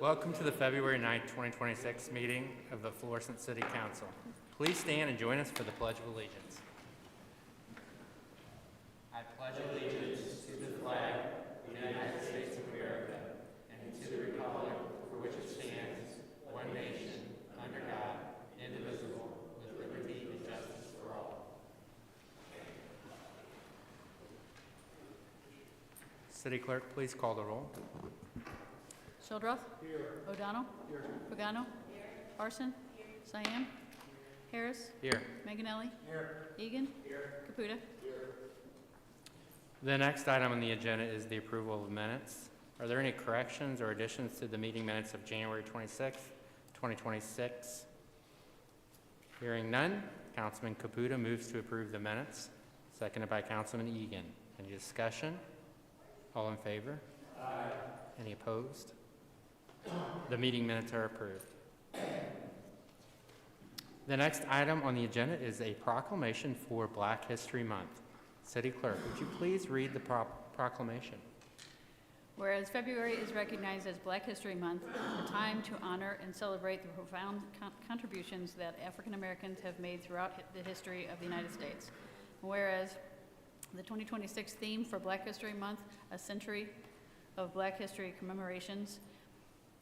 Welcome to the February 9th, 2026 meeting of the Florissant City Council. Please stand and join us for the Pledge of Allegiance. I pledge allegiance to the flag of the United States of America and to the republic for which it stands, one nation, under God, indivisible, with liberty and justice for all. City Clerk, please call the roll. Shildroth. Here. O'Donnell. Here. Pagano. Here. Parson. Here. Cyan. Harris. Here. Manganelli. Here. Egan. Here. Caputa. Here. The next item on the agenda is the approval of minutes. Are there any corrections or additions to the meeting minutes of January 26th, 2026? Hearing none, Councilman Caputa moves to approve the minutes, seconded by Councilman Egan. Any discussion? All in favor? Aye. Any opposed? The meeting minutes are approved. The next item on the agenda is a proclamation for Black History Month. City Clerk, would you please read the proclamation? Whereas February is recognized as Black History Month, a time to honor and celebrate the profound contributions that African Americans have made throughout the history of the United States. Whereas the 2026 theme for Black History Month, a century of Black History commemorations,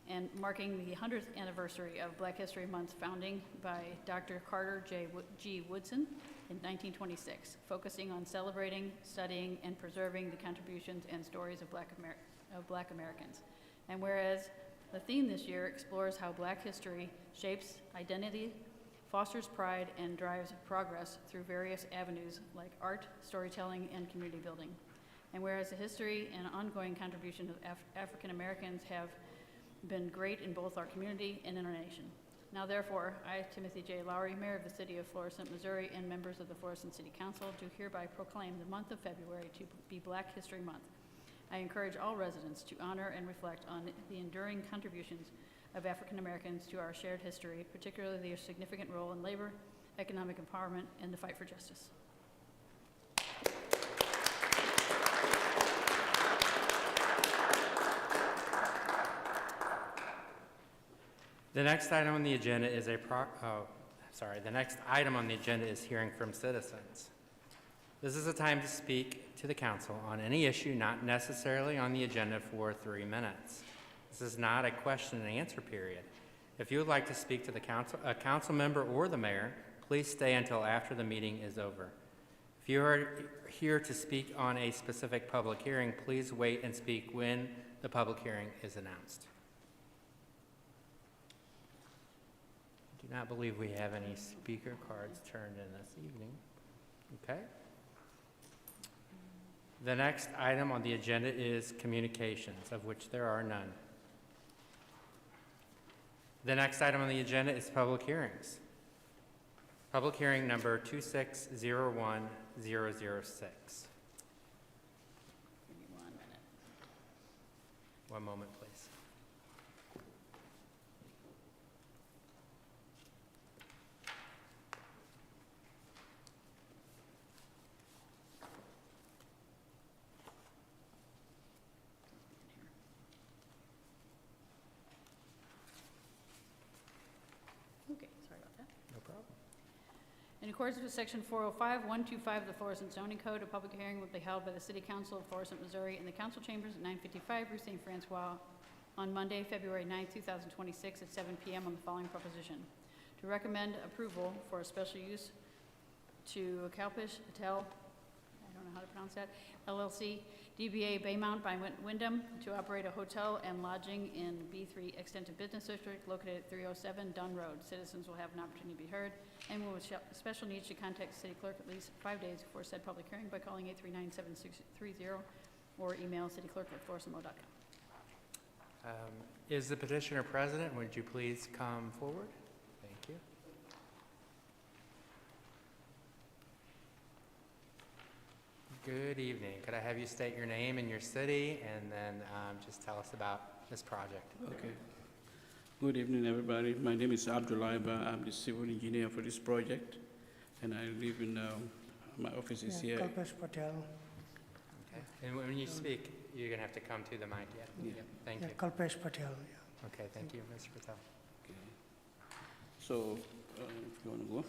and marking the 100th anniversary of Black History Month's founding by Dr. Carter G. Woodson in 1926, focusing on celebrating, studying, and preserving the contributions and stories of Black Americans. And whereas the theme this year explores how Black history shapes identity, fosters pride, and drives progress through various avenues like art, storytelling, and community building. And whereas the history and ongoing contribution of African Americans have been great in both our community and in our nation. Now therefore, I, Timothy J. Lowry, Mayor of the City of Florissant, Missouri, and members of the Florissant City Council, do hereby proclaim the month of February to be Black History Month. I encourage all residents to honor and reflect on the enduring contributions of African Americans to our shared history, particularly their significant role in labor, economic empowerment, and the fight for justice. The next item on the agenda is the next item on the agenda is hearing from citizens. This is a time to speak to the council on any issue not necessarily on the agenda for 3 minutes. This is not a question and answer period. If you would like to speak to a council member or the mayor, please stay until after the meeting is over. If you are here to speak on a specific public hearing, please wait and speak when the public hearing is announced. I do not believe we have any speaker cards turned in this evening. Okay. The next item on the agenda is communications, of which there are none. The next item on the agenda is public hearings. Public hearing number 2601006. Give me 1 minute. One moment, please. Okay, sorry about that. No problem. In accordance with Section 405.125 of the Florissant Zoning Code, a public hearing will be held by the City Council of Florissant, Missouri in the council chambers at 955 Rue St. Francois on Monday, February 9, 2026 at 7 p.m. on the following proposition. To recommend approval for a special use to Kalpish Hotel, I don't know how to pronounce that, LLC, DBA Baymount by Wyndham to operate a hotel and lodging in B3 Extensive Business District located at 307 Dunn Road. Citizens will have an opportunity to be heard. Anyone with special needs should contact the city clerk at least 5 days before said public hearing by calling 839-7630 or email cityclerk@florissantmo.com. Is the petitioner present? Would you please come forward? Thank you. Good evening. Could I have you state your name and your city, and then just tell us about this project? Okay. Good evening, everybody. My name is Abdullah Iba. I'm the civil engineer for this project, and I live in, my office is here. Kalpesh Patel. Okay. And when you speak, you're going to have to come to the mic. Yeah. Thank Yeah, you. Kalpesh Patel, yeah. Okay, thank you, Mr. Patel. Okay. So, if you want to go.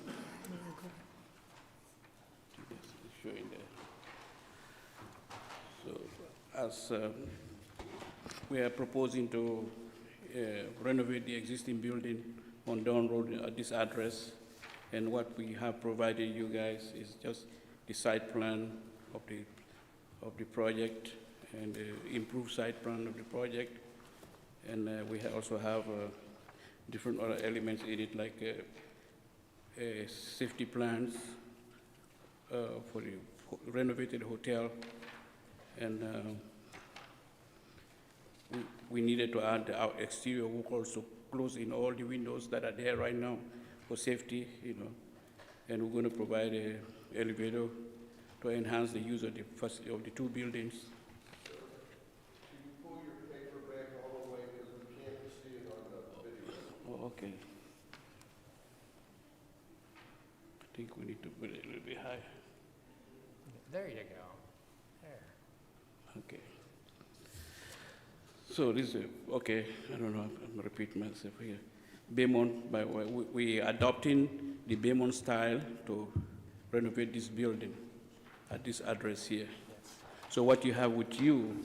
Yes, showing there. So, as we are proposing to renovate the existing building on Down Road at this address, and what we have provided you guys is just the site plan of the project and the improved site plan of the project, and we also have different other elements in it, like safety plans for the renovated hotel, and we needed to add our exterior walls to close in all the windows that are there right now for safety, you know, and we're going to provide an elevator to enhance the use of the two buildings. Can you pull your paper back all the way because we can't see it on the video? Oh, okay. I think we need to put it a little bit higher. There you go. There. Okay. So this is, okay, I don't know, I'm repeating myself here. Beaumont, by way, we adopting the Beaumont style to renovate this building at this address here. Yes. So what you have with you,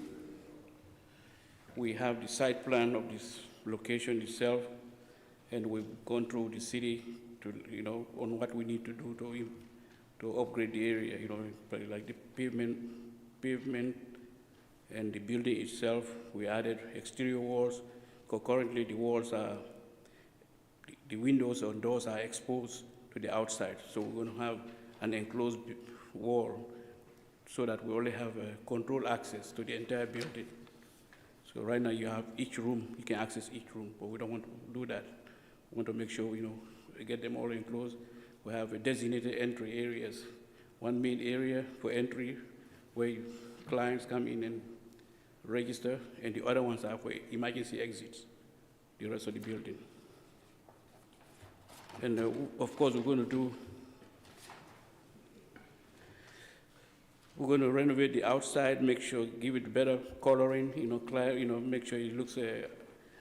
we have the site plan of this location itself, and we've gone through the city to, you know, on what we need to do to upgrade the area, you know, like the pavement and the building itself. We added exterior walls. Currently, the walls are, the windows and doors are exposed to the outside. So we're going to have an enclosed wall so that we only have controlled access to the entire building. So right now you have each room, you can access each room, but we don't want to do that. We want to make sure, you know, we get them all enclosed. We have a designated entry areas. One main area for entry where clients come in and register, and the other ones are for emergency exits, the rest of the building. And of course, we're going to renovate the outside, make sure, give it better coloring, you know, clear, you know, make sure it looks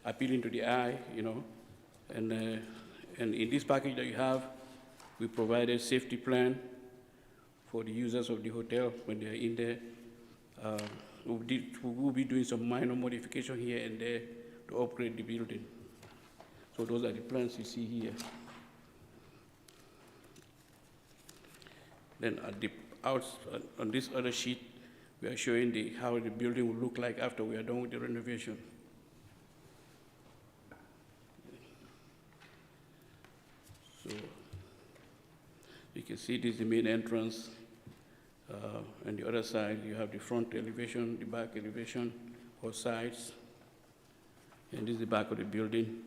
appealing to the eye, you know. And in this package that you have, we provide a safety plan for the users of the hotel when they're in there. We will be doing some minor modification here and there to upgrade the building. So those are the plans you see here. Then at the on this other sheet, we are showing how the building will look like after we are done with the renovation. So you can see this is the main entrance. On the other side, you have the front elevation, the back elevation, or sides. And this is the back of the building.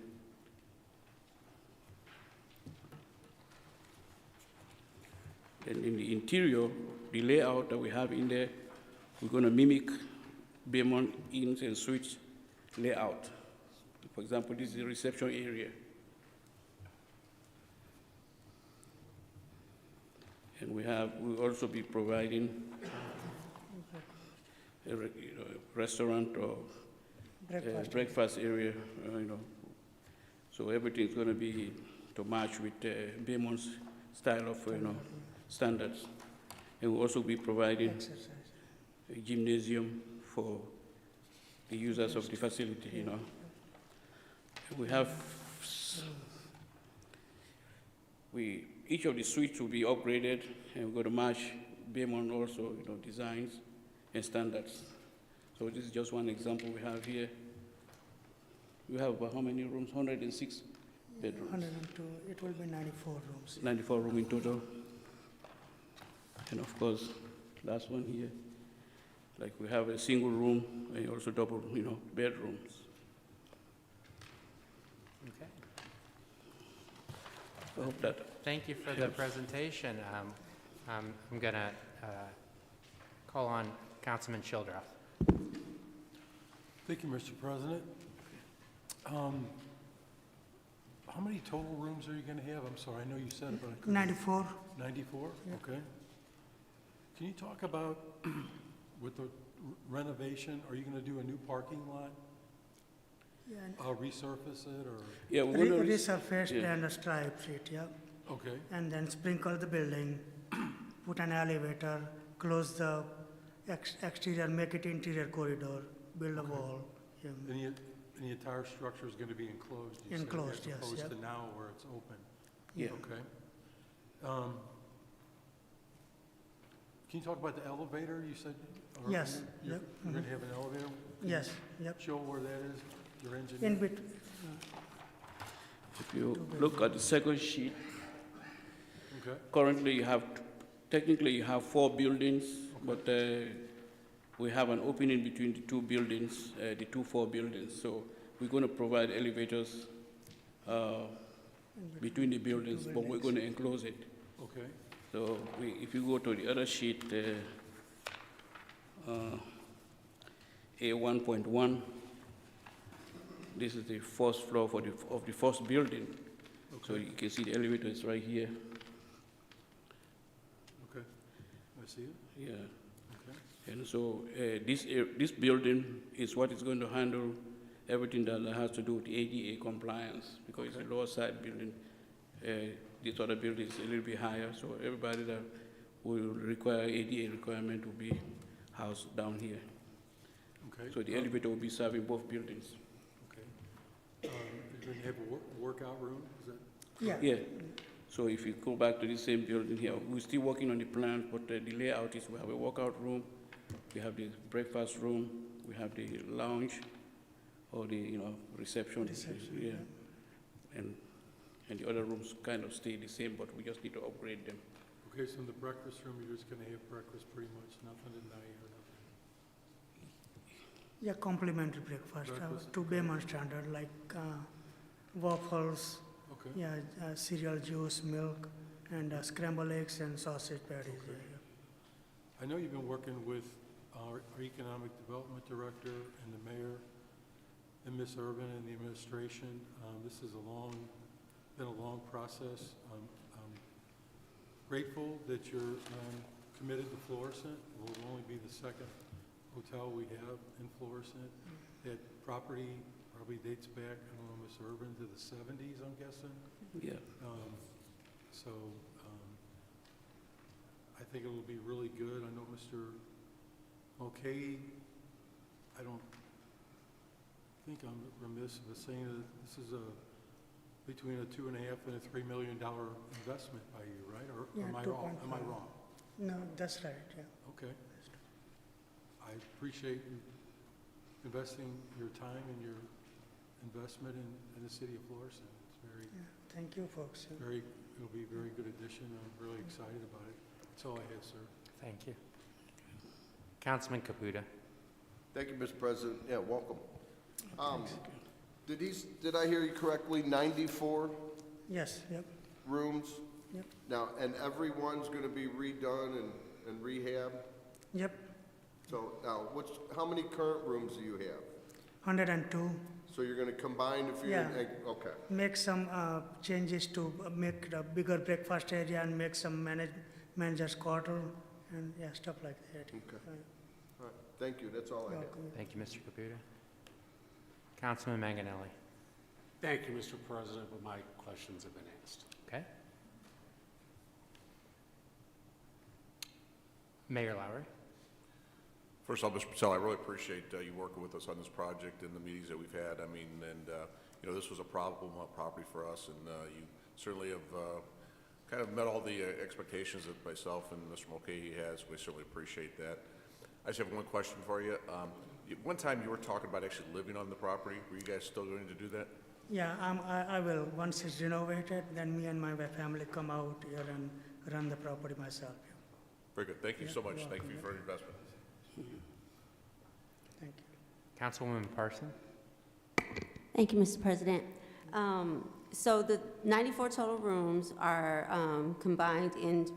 And in the interior, the layout that we have in there, we're going to mimic Beaumont Inns and Suites layout. For example, this is the reception area. And we'll also be providing a restaurant or breakfast area, you know. So everything's going to be to match with Beaumont's style of, you know, standards. And we'll also be providing a gymnasium for the users of the facility, you know. We have, each of the suites will be upgraded, and we're going to match Beaumont also, you know, designs and standards. So this is just one example we have here. We have about how many rooms? 106 bedrooms. 102, it will be 94 rooms. 94 rooms in total. And of course, last one here, like we have a single room and also double, you know, bedrooms. Okay. I hope that Thank you for the presentation. I'm going to Call on Councilman Childrath. Thank you, Mr. President. How many total rooms are you going to have? I'm sorry, I know you said it, but I couldn't. 94. 94? Okay. Can you talk about, with the renovation, are you going to do a new parking lot? Yeah, and Resurface it, or? Yeah, we're going to. resurfaced yeah. and stripes it, yeah. Okay, And then sprinkle the building, put an elevator, close the exterior, make it interior corridor, build a Okay. wall. Yeah. and the entire structure is going to be enclosed? You said, Enclosed, yes, As opposed yep. to now where it's open? Yeah. Okay. Can you talk about the elevator, you said? or Yes, You're yep, going to have an elevator? Can Yes, you yep. Show where that is, your In engineer? between, If you look at the second sheet, Okay, currently you have, technically you have 4 buildings, but we have an opening between the 2 buildings, the 4 buildings. So we're going to provide elevators between the buildings, but we're going to enclose it. okay, So if you go to the other sheet, A1.1, this is the first floor of the first building. So okay, you can see the elevator is right here. okay. I see it, Yeah. okay, And so this building is what is going to handle everything that has to do with ADA compliance, because it's a lower side building. This other building is a little bit higher, so everybody that will require ADA requirement will be housed down here. okay. So the elevator will be serving both buildings. Okay. You're going to have a workout room, is that? yeah. Yeah. So if you go back to the same building here, we're still working on the plans, but the layout is we have a workout room, we have the breakfast room, we have the lounge, or the reception. Reception, Yeah. And the other rooms kind of stay the same, but we just need to upgrade them. Okay, so in the breakfast room, you're just going to have breakfast pretty much, nothing at night or nothing? Yeah, complimentary breakfast, Breakfast, to okay. Bayman standard, like waffles, Okay. yeah, cereal juice, milk, and scrambled eggs and sausage patties. Okay. Yeah. I know you've been working with our economic development director and the mayor and Ms. Urban and the administration. This is been a long process. I'm grateful that you're committed to Florissant. It will only be the second hotel we have in Florissant. That property probably dates back, I don't know, Ms. Urban, to the 70s, I'm guessing. Yeah. I think it will be really good. I know Mr. Mulcahy, I don't think I'm remiss of saying that this is between a $2.5 and a $3 million investment by you, right? Or Yeah, am I wrong? Am I 2.5. wrong? No, that's right, yeah. Okay. I appreciate you investing your time and your investment in the city of Florissant. It's Yeah. Thank you, folks. Yeah. it'll be a very good addition. I'm really excited about it. That's all I have, sir. Thank you. Councilman Caputa. Thank you, Mr. President. Yeah, welcome. Did I hear you correctly, 94 Yes, yep, rooms? Yep. Now, and everyone's gonna be redone and rehab? yep, So now, how many current rooms do you have? 102. So you're gonna combine a few? Yeah. Okay, Make some changes to make the bigger breakfast area and make some manager's quarter and yeah, stuff like that. Okay. all right, thank you, that's all I have. Welcome. Thank you, Mr. Caputa. Councilman Manganelli. Thank you, Mr. President, but my questions have been asked. Okay. Mayor Lowry. First of all, Mr. Patel, I really appreciate you working with us on this project and the meetings that we've had. I mean, this was a problem property for us, and you certainly have kind of met all the expectations that myself and Mr. Mulcahy has. We certainly appreciate that. I just have one question for you. One time you were talking about actually living on the property. Were you guys still going to do that? Yeah, I will. Once it's renovated, then me and my family come out here and run the property myself. Very good. Thank you Yeah, so much. you're Thank welcome. you for your investment. Thank you. Councilwoman Parson. Thank you, Mr. President. So the 94 total rooms are combined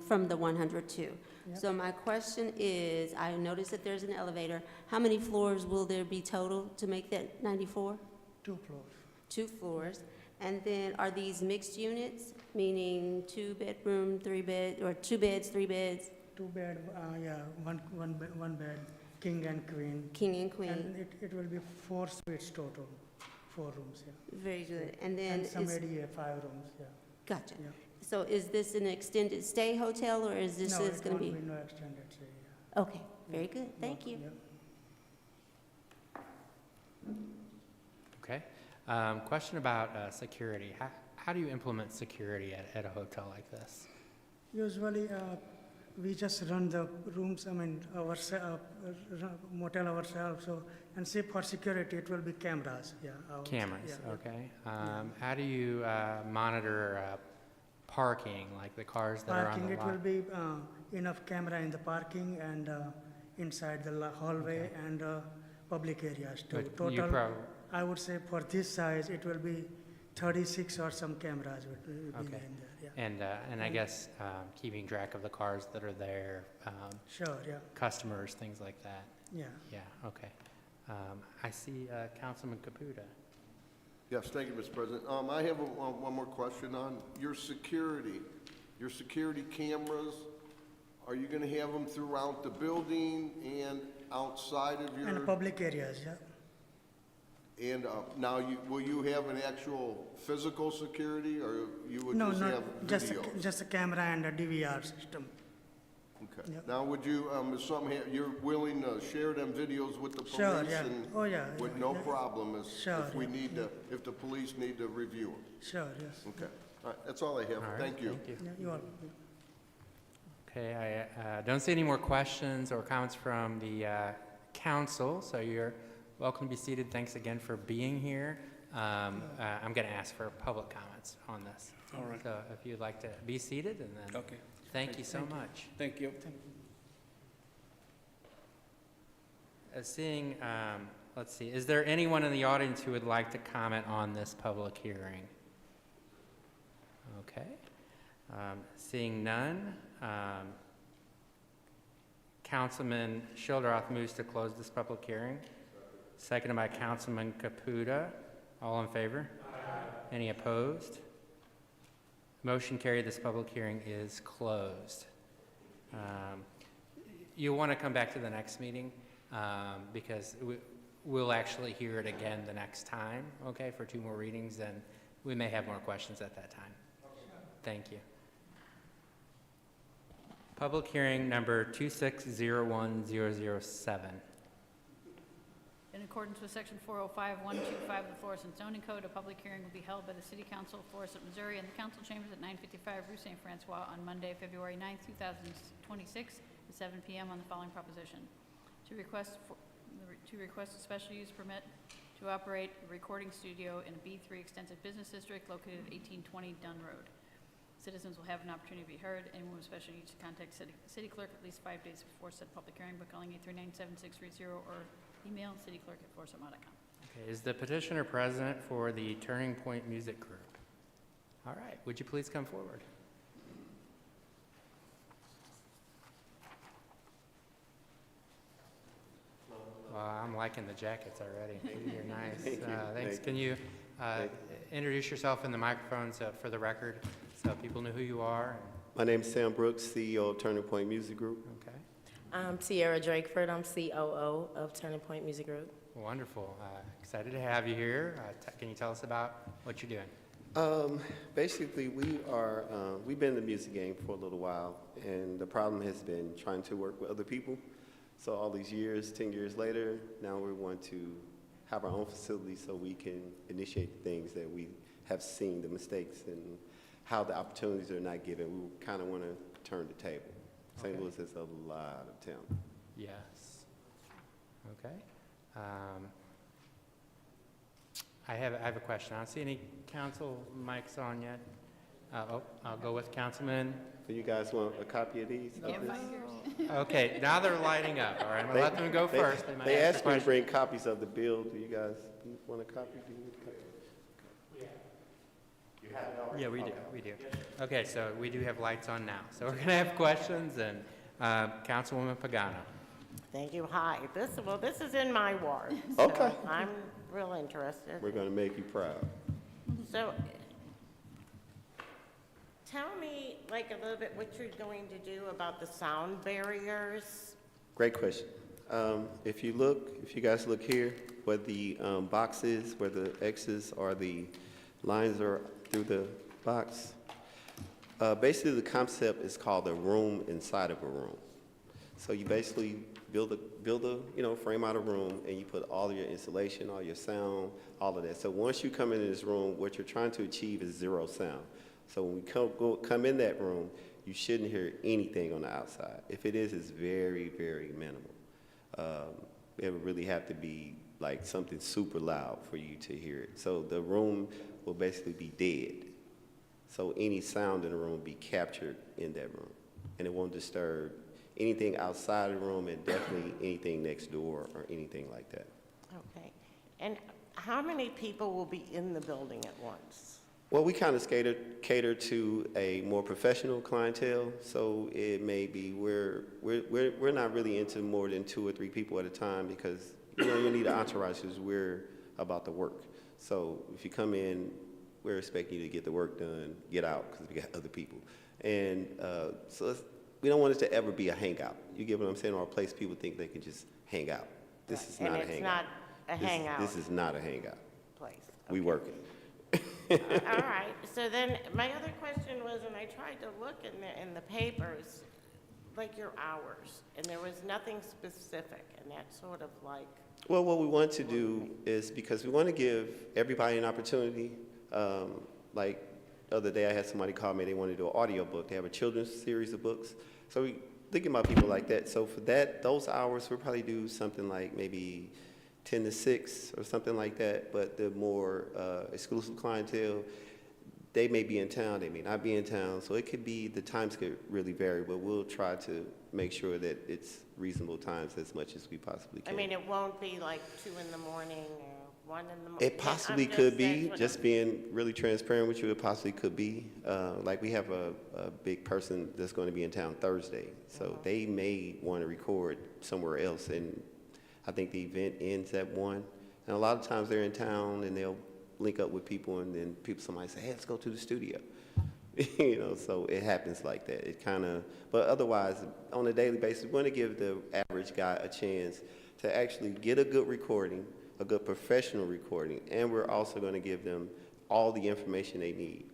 from the 102. Yeah. So my question is, I noticed that there's an elevator. How many floors will there be total to make that 94? 2 floors. 2 floors. And then are these mixed units, meaning 2 bedroom, 3 bed, or 2 beds, 3 beds, 2 bed, yeah, one bed, king and queen. king and queen? And it will be 4 suites total, 4 rooms, yeah. Very good. And then And some is, ADA, 5 rooms, yeah. gotcha. Yeah. So is this an extended stay hotel, or is this No, just it going to won't be? be no extended stay, yeah. Okay, very good. Thank you. Yeah. Okay. Question about security. How do you implement security at a hotel like this? Usually, we just run the rooms, I mean, motel ourselves, so, and say for security, it will be cameras, yeah. Cameras, yeah. okay. How do you monitor parking, like the cars that are on Parking, the it lot? will be enough camera in the parking and inside the hallway Okay. and public areas too. But you Total, I would say for this size, it will be 36 or some cameras will be in Okay. there, yeah. And I guess keeping track of the cars that are there, Sure, yeah, customers, things like that. yeah. Yeah, okay. I see Councilman Caputa. Yes, thank you, Mr. President. I have one more question on your security cameras. Are you gonna have them throughout the building and outside of your? And public areas, yeah. And now, will you have an actual physical security, or you would No, just not, have videos? just a camera and a DVR system. Okay. Yep. Now, would you, you're willing to share them videos with the police? Sure, yeah. and Oh, yeah. With yeah, no yeah. problem, Sure, if we yeah, need to, if the police need to review them? Sure, yes. Okay. All right, that's all I have. All right, Thank you. Thank you. Yeah, you are, Okay, I don't see any more questions or comments from the council, so you're welcome to be seated. Thanks again for being here. I'm going to ask for public comments on this. All right. So if you'd like to be seated, and then Okay, thank you so much. thank you. Seeing, let's see, is there anyone in the audience who would like to comment on this public hearing? Okay. Seeing none, Councilman Schilderoth moves to close this public hearing. Seconded by Councilman Caputa. All in favor? Aye. Any opposed? Motion carried. This public hearing is closed. You'll want to come back to the next meeting because we'll actually hear it again the next time, okay, for 2 more readings, and we may have more questions at that time. Thank you. Public hearing number 2601007. In accordance with Section 405-125 of the Florissant zoning code, a public hearing will be held by the City Council of Florissant, Missouri, in the council chambers at 955 Rue St. Francois on Monday, February 9th, 2026, at 7 p.m. on the following proposition: to request a special use permit to operate a recording studio in a B3 extensive business district located at 1820 Dunn Road. Citizens will have an opportunity to be heard. Anyone with special needs to contact city clerk at least 5 days before said public hearing by calling 839-7630 or email cityclerk@florissantma.com. Okay, is the petitioner present for the Turning Point Music Group? All right, would you please come forward? Well, I'm liking the jackets already. You're nice. Thanks. Can you introduce yourself in the microphone for the record so people know who you are? My name is Sam Brooks, CEO of Turning Point Music Group. Okay, I'm Sierra Drakeford. I'm COO of Turning Point Music Group. wonderful. Excited to have you here. Can you tell us about what you're doing? Basically, we've been in the music game for a little while, and the problem has been trying to work with other people. So all these years, 10 years later, now we want to have our own facility so we can initiate things that we have seen, the mistakes and how the opportunities are not given. We kind of want to turn the table. St. Louis has a lot of talent. Yes. Okay. I have a question. I don't see any council mics on yet. I'll go with Councilman. So you guys want a copy of these? You can't find yours. Okay, now they're lighting up. All right, I'm going to let them go first. They might They ask asked a me to question. bring copies of the bill. Do you guys want a copy? Do you need a copy? Yeah, we do. Okay, so we do have lights on now. So we're going to have questions, and Councilwoman Pagano. Thank you. Hi. This is in my ward. Okay. So I'm real interested. We're going to make you proud. So tell me like a little bit what you're going to do about the sound barriers. Great question. If you guys look here, where the box is, where the X's or the lines are through the box, basically the concept is called a room inside of a room. So you basically build a frame out of room, and you put all of your insulation, all your sound, all of that. So once you come into this room, what you're trying to achieve is zero sound. So when we come in that room, you shouldn't hear anything on the outside. If it is, it's very, very minimal. It would really have to be like something super loud for you to hear it. So the room will basically be dead. So any sound in the room will be captured in that room, and it won't disturb anything outside of the room, and definitely anything next door or anything like that. Okay. And how many people will be in the building at once? Well, we kind of cater to a more professional clientele, so it may be we're not really into more than 2 or 3 people at a time, because you need an entourage because we're about the work. So if you come in, we're expecting you to get the work done, get out, because we got other people. And we don't want it to ever be a hangout. You get what I'm saying? Or a place people think they can just hang out. This is not a hangout. And it's not a hangout This is not a hangout. place. We work it. All right. So then my other question was, and I tried to look in the papers, like your hours, and there was nothing specific, and that's sort of like. Well, what we want to do is, because we want to give everybody an opportunity, like the other day I had somebody call me, they want to do an audio book. They have a children's series of books. So we thinking about people like that. So for those hours, we'll probably do something like maybe 10 to 6 or something like that. But the more exclusive clientele, they may be in town, they may not be in town. So it could be, the times could really vary, but we'll try to make sure that it's reasonable times as much as we possibly can. I mean, it won't be like 2 in the morning or 1 in the morning. It possibly could be, just being really transparent with you, it possibly could be. Like we have a big person that's going to be in town Thursday, so they may want to record somewhere else, and I think the event ends at 1. And a lot of times they're in town and they'll link up with people, and then somebody say, hey, let's go to the studio. So it happens like that. It kind of, but otherwise, on a daily basis, we want to give the average guy a chance to actually get a good recording, a good professional recording, and we're also going to give them all the information they need.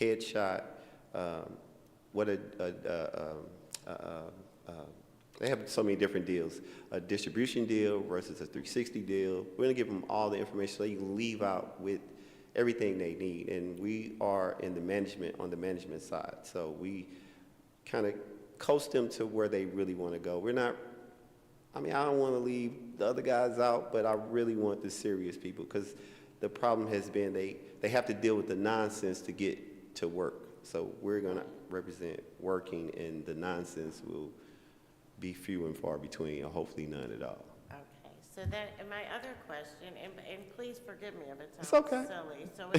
Headshot, they have so many different deals. A distribution deal versus a 360 deal. We're going to give them all the information so you can leave out with everything they need. And we are in the management, on the management side. So we kind of coast them to where they really want to go. We're not, I don't want to leave the other guys out, but I really want the serious people, because the problem has been they have to deal with the nonsense to get to work. So we're going to represent working, and the nonsense will be few and far between, or hopefully none at all. Okay, so then my other question, and please forgive me if it It's sounds okay. silly. So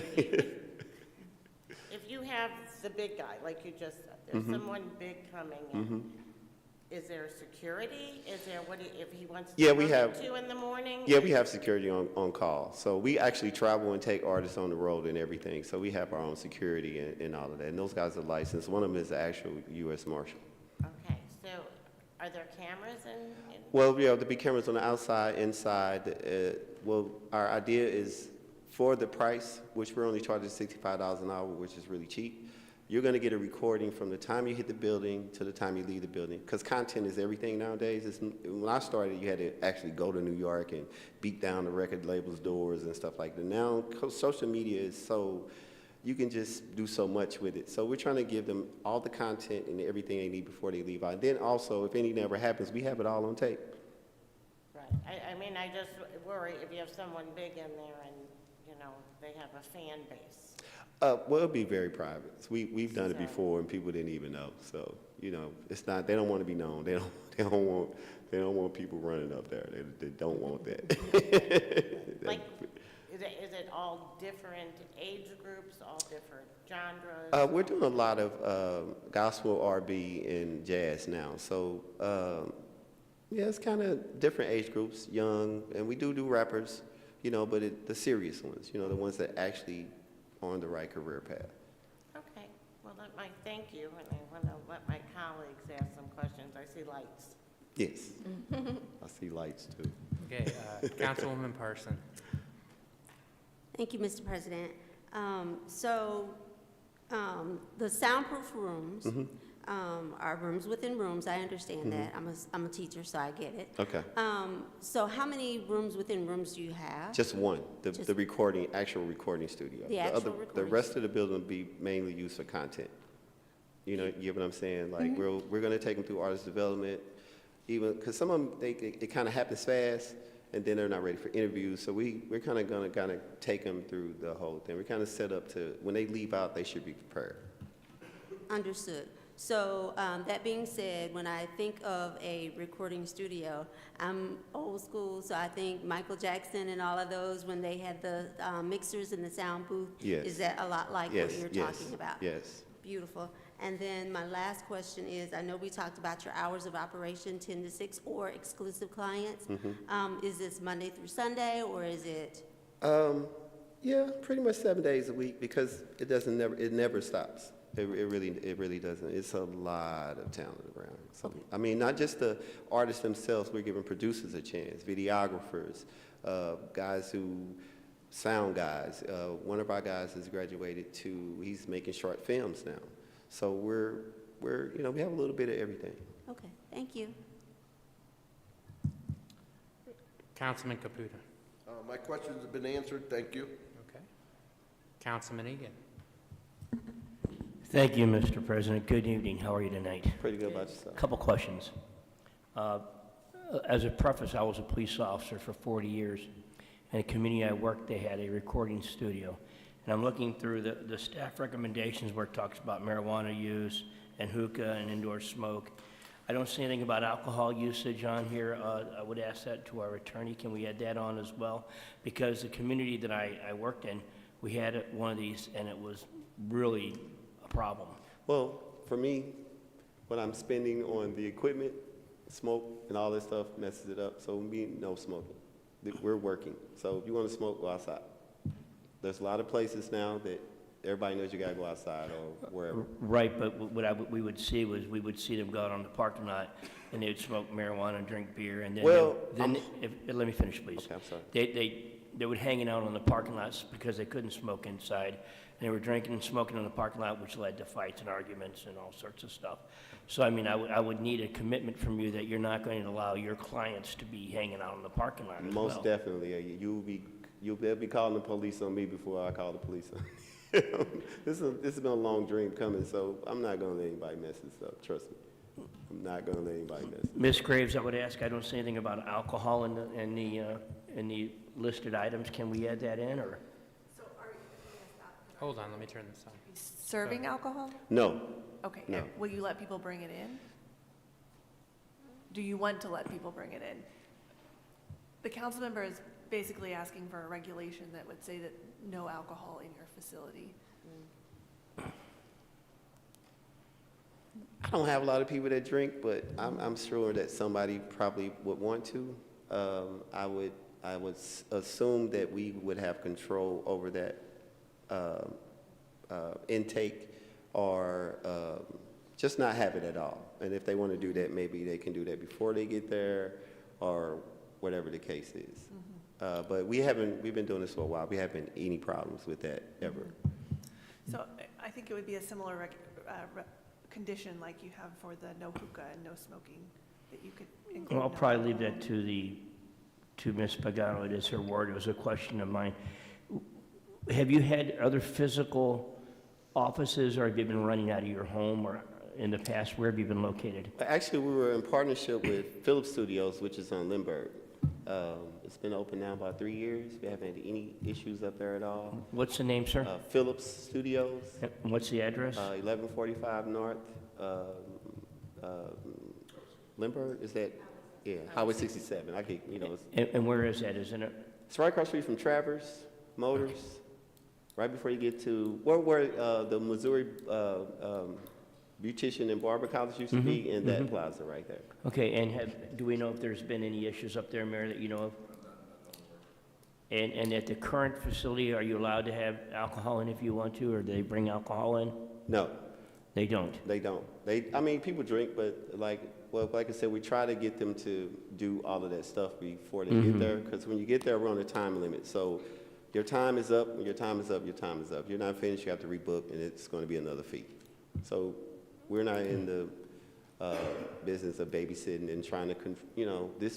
if you have the big guy, like you just said, there's someone big coming in, is there security? Is there, if he wants to come at 2 in the morning? Yeah, we have security on call. So we actually travel and take artists on the road and everything. So we have our own security and all of that. And those guys are licensed. One of them is the actual U.S. Marshal. Okay, so are there cameras in? Well, yeah, there'll be cameras on the outside, inside. Our idea is, for the price, which we're only charging $65 an hour, which is really cheap, you're going to get a recording from the time you hit the building to the time you leave the building, because content is everything nowadays. When I started, you had to actually go to New York and beat down the record labels' doors and stuff like that. Now, social media is so, you can just do so much with it. So we're trying to give them all the content and everything they need before they leave out. And then also, if anything ever happens, we have it all on tape. Right, I just worry if you have someone big in there and, they have a fan base. Well, it'll be very private. We've done it before, and people didn't even know. So, it's not. They don't want to be known. They don't want people running up there. They don't want that. Like, is it it all different age groups, all different genres? We're doing a lot of gospel, R&B, and jazz now. So, yeah, it's kind of different age groups, young, and we do rappers, you know, but the serious ones, you know, the ones that actually are on the right career path. Okay, well, thank you, and I want to let my colleagues ask some questions. I see lights. Yes, I see lights too. Okay, Councilwoman Parson. Thank you, Mr. President. The soundproof rooms are rooms within rooms. I understand that. I'm a teacher, so I get it. Okay. So how many rooms within rooms do you have? Just one, the recording, actual recording studio. The actual The recording rest of the building will be mainly used for content. You know, you get what I'm saying? Like, we're going to take them through artist development, even, because some of them, it kind of happens fast, and then they're not ready for interviews. So we're kind of going to take them through the whole thing. We're kind of set up to, when they leave out, they should be prepared. Understood. So that being said, when I think of a recording studio, I'm old school, so I think Michael Jackson and all of those, when they had the mixers in the sound booth. Yes. Is that a lot like what you're talking about? Yes. Beautiful. And then my last question is, I know we talked about your hours of operation, 10 to 6, or exclusive clients. Is this Monday through Sunday, or is it? Yeah, pretty much 7 days a week, because it never stops. It really doesn't. It's a lot of talent around. So, Okay. I mean, not just the artists themselves, we're giving producers a chance, videographers, sound guys. One of our guys has graduated he's making short films now. So we have a little bit of everything. Okay, thank you. Councilman Caputo. My questions have been answered, thank you. Okay. Councilman Egan. Thank you, Mr. President. Good evening. How are you tonight? Pretty good about yourself. Couple questions. As a preface, I was a police officer for 40 years. In a community I worked, they had a recording studio. And I'm looking through the staff recommendations where it talks about marijuana use and hookah and indoor smoke. I don't see anything about alcohol usage on here. I would ask that to our attorney. Can we add that on as well? Because the community that I worked in, we had one of these, and it was really a problem. Well, for me, what I'm spending on the equipment, smoke, and all this stuff messes it up. So no smoking. We're working. So if you want to smoke, go outside. There's a lot of places now that everybody knows you got to go outside or wherever. Right, but what we would see was we would see them go out on the parking lot, and they would smoke marijuana and drink beer, and then let me finish, please. Okay, I'm sorry. They would hanging out on the parking lots because they couldn't smoke inside. And they were drinking and smoking in the parking lot, which led to fights and arguments and all sorts of stuff. So, I mean, I would need a commitment from you that you're not going to allow your clients to be hanging out in the parking lot as well. Most definitely. You'll be calling the police on me before I call the police on you. This has been a long dream coming, so I'm not going to let anybody mess this up. Trust me. I'm not going to let anybody mess this up. Ms. Graves, I would ask, I don't see anything about alcohol in the listed items. Can we add that in, or? Hold on, let me turn this on. Serving alcohol? No. Okay, No. and will you let people bring it in? Do you want to let people bring it in? The council member is basically asking for a regulation that would say that no alcohol in your facility. I don't have a lot of people that drink, but I'm sure that somebody probably would want to. I would assume that we would have control over that intake, or just not have it at all. And if they want to do that, maybe they can do that before they get there, or whatever the case is. But we've been doing this for a while. We haven't any problems with that ever. So I think it would be a similar condition like you have for the no hookah and no smoking that you could include. Well, I'll probably leave that to Ms. Pagano. It is her word. It was a question of mine. Have you had other physical offices, or have you been running out of your home, or in the past, where have you been located? Actually, we were in partnership with Phillips Studios, which is on Lindbergh. It's been open now about 3 years. We haven't had any issues up there at all. What's the name, sir? Phillips Studios. And what's the address? 1145 North, Lindbergh, is that? Yeah, Highway 67. I could, And where is that? Isn't it? It's right across the street from Travers. Motors, right before you get to, where the Missouri Beautician and Barber College used to be, in that plaza right there. Okay, and do we know if there's been any issues up there, Mayor, that you know of? And at the current facility, are you allowed to have alcohol in if you want to, or do they bring alcohol in? No, They don't. they don't. I mean, people drink, but like I said, we try to get them to do all of that stuff before they get there, because when you get there, we're on a time limit. So your time is up, when your time is up, your time is up. If you're not finished, you have to rebook, and it's going to be another fee. So we're not in the business of babysitting and trying to,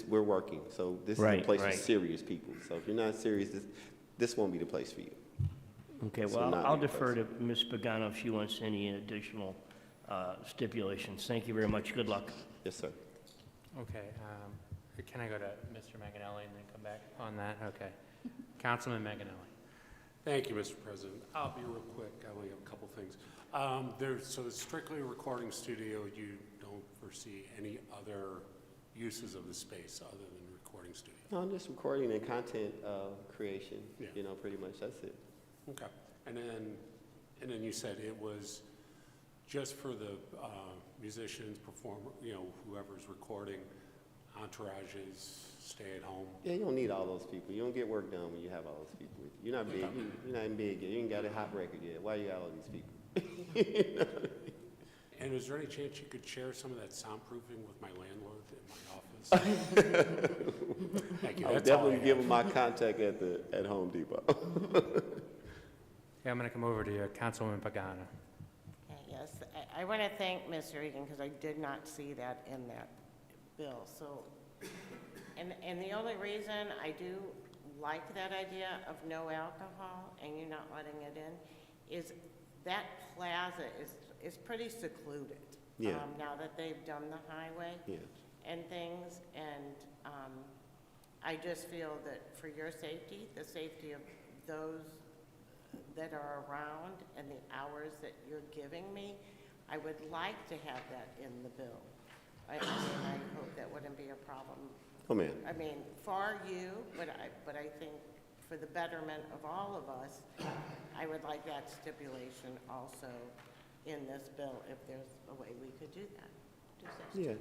we're working. So this is the place for serious people. So if you're not serious, this won't be the place for you. Okay, So well, not I'll be the defer place. to Ms. Pagano if she wants any additional stipulations. Thank you very much. Good luck. Yes, sir. Okay, can I go to Mr. Manganelli and then come back on that? Okay. Councilman Manganelli. Thank you, Mr. President. I'll be real quick. I only have a couple things. So it's strictly a recording studio. You don't foresee any other uses of the space other than recording studio? No, I'm just recording and content creation, Yeah. Pretty much, that's it. Okay. And then you said it was just for the musicians, performer, whoever's recording, entourages, stay at home. Yeah, you don't need all those people. You don't get work done when you have all those people with you. You're not big. You're not even big yet. You ain't got a hot record yet. Why you got all these people? And is there any chance you could share some of that soundproofing with my landlord in my office? Thank you. I'll That's all I definitely give have. them my contact at Home Depot. Okay, I'm going to come over to you, Councilwoman Pagano. Okay, yes, I want to thank Ms. Regan because I did not see that in that bill. So, and the only reason I do like that idea of no alcohol and you not letting it in is that plaza is pretty secluded. Yeah. Now that they've done the highway Yeah. and things, and I just feel that for your safety, the safety of those that are around and the hours that you're giving me, I would like to have that in the bill. I hope that wouldn't be a problem. Oh, man. I mean, for you, but I think for the betterment of all of us, I would like that stipulation also in this bill, if there's a way we could do that. Yeah,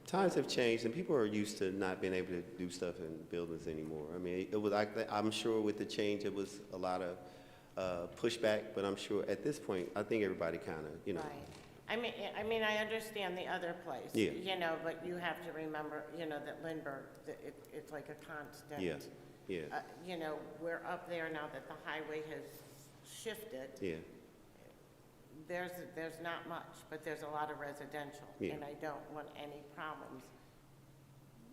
times have changed, and people are used to not being able to do stuff in buildings anymore. I mean, it was like that. I'm sure with the change, it was a lot of pushback, but I'm sure at this point, I think everybody kind of, Right. I mean, I understand the other place. Yeah. But you have to remember, that Lindbergh, that it's like a constant. Yeah. We're up there now that the highway has shifted. Yeah. There's not much, but there's a lot of residential. Yeah. And I don't want any problems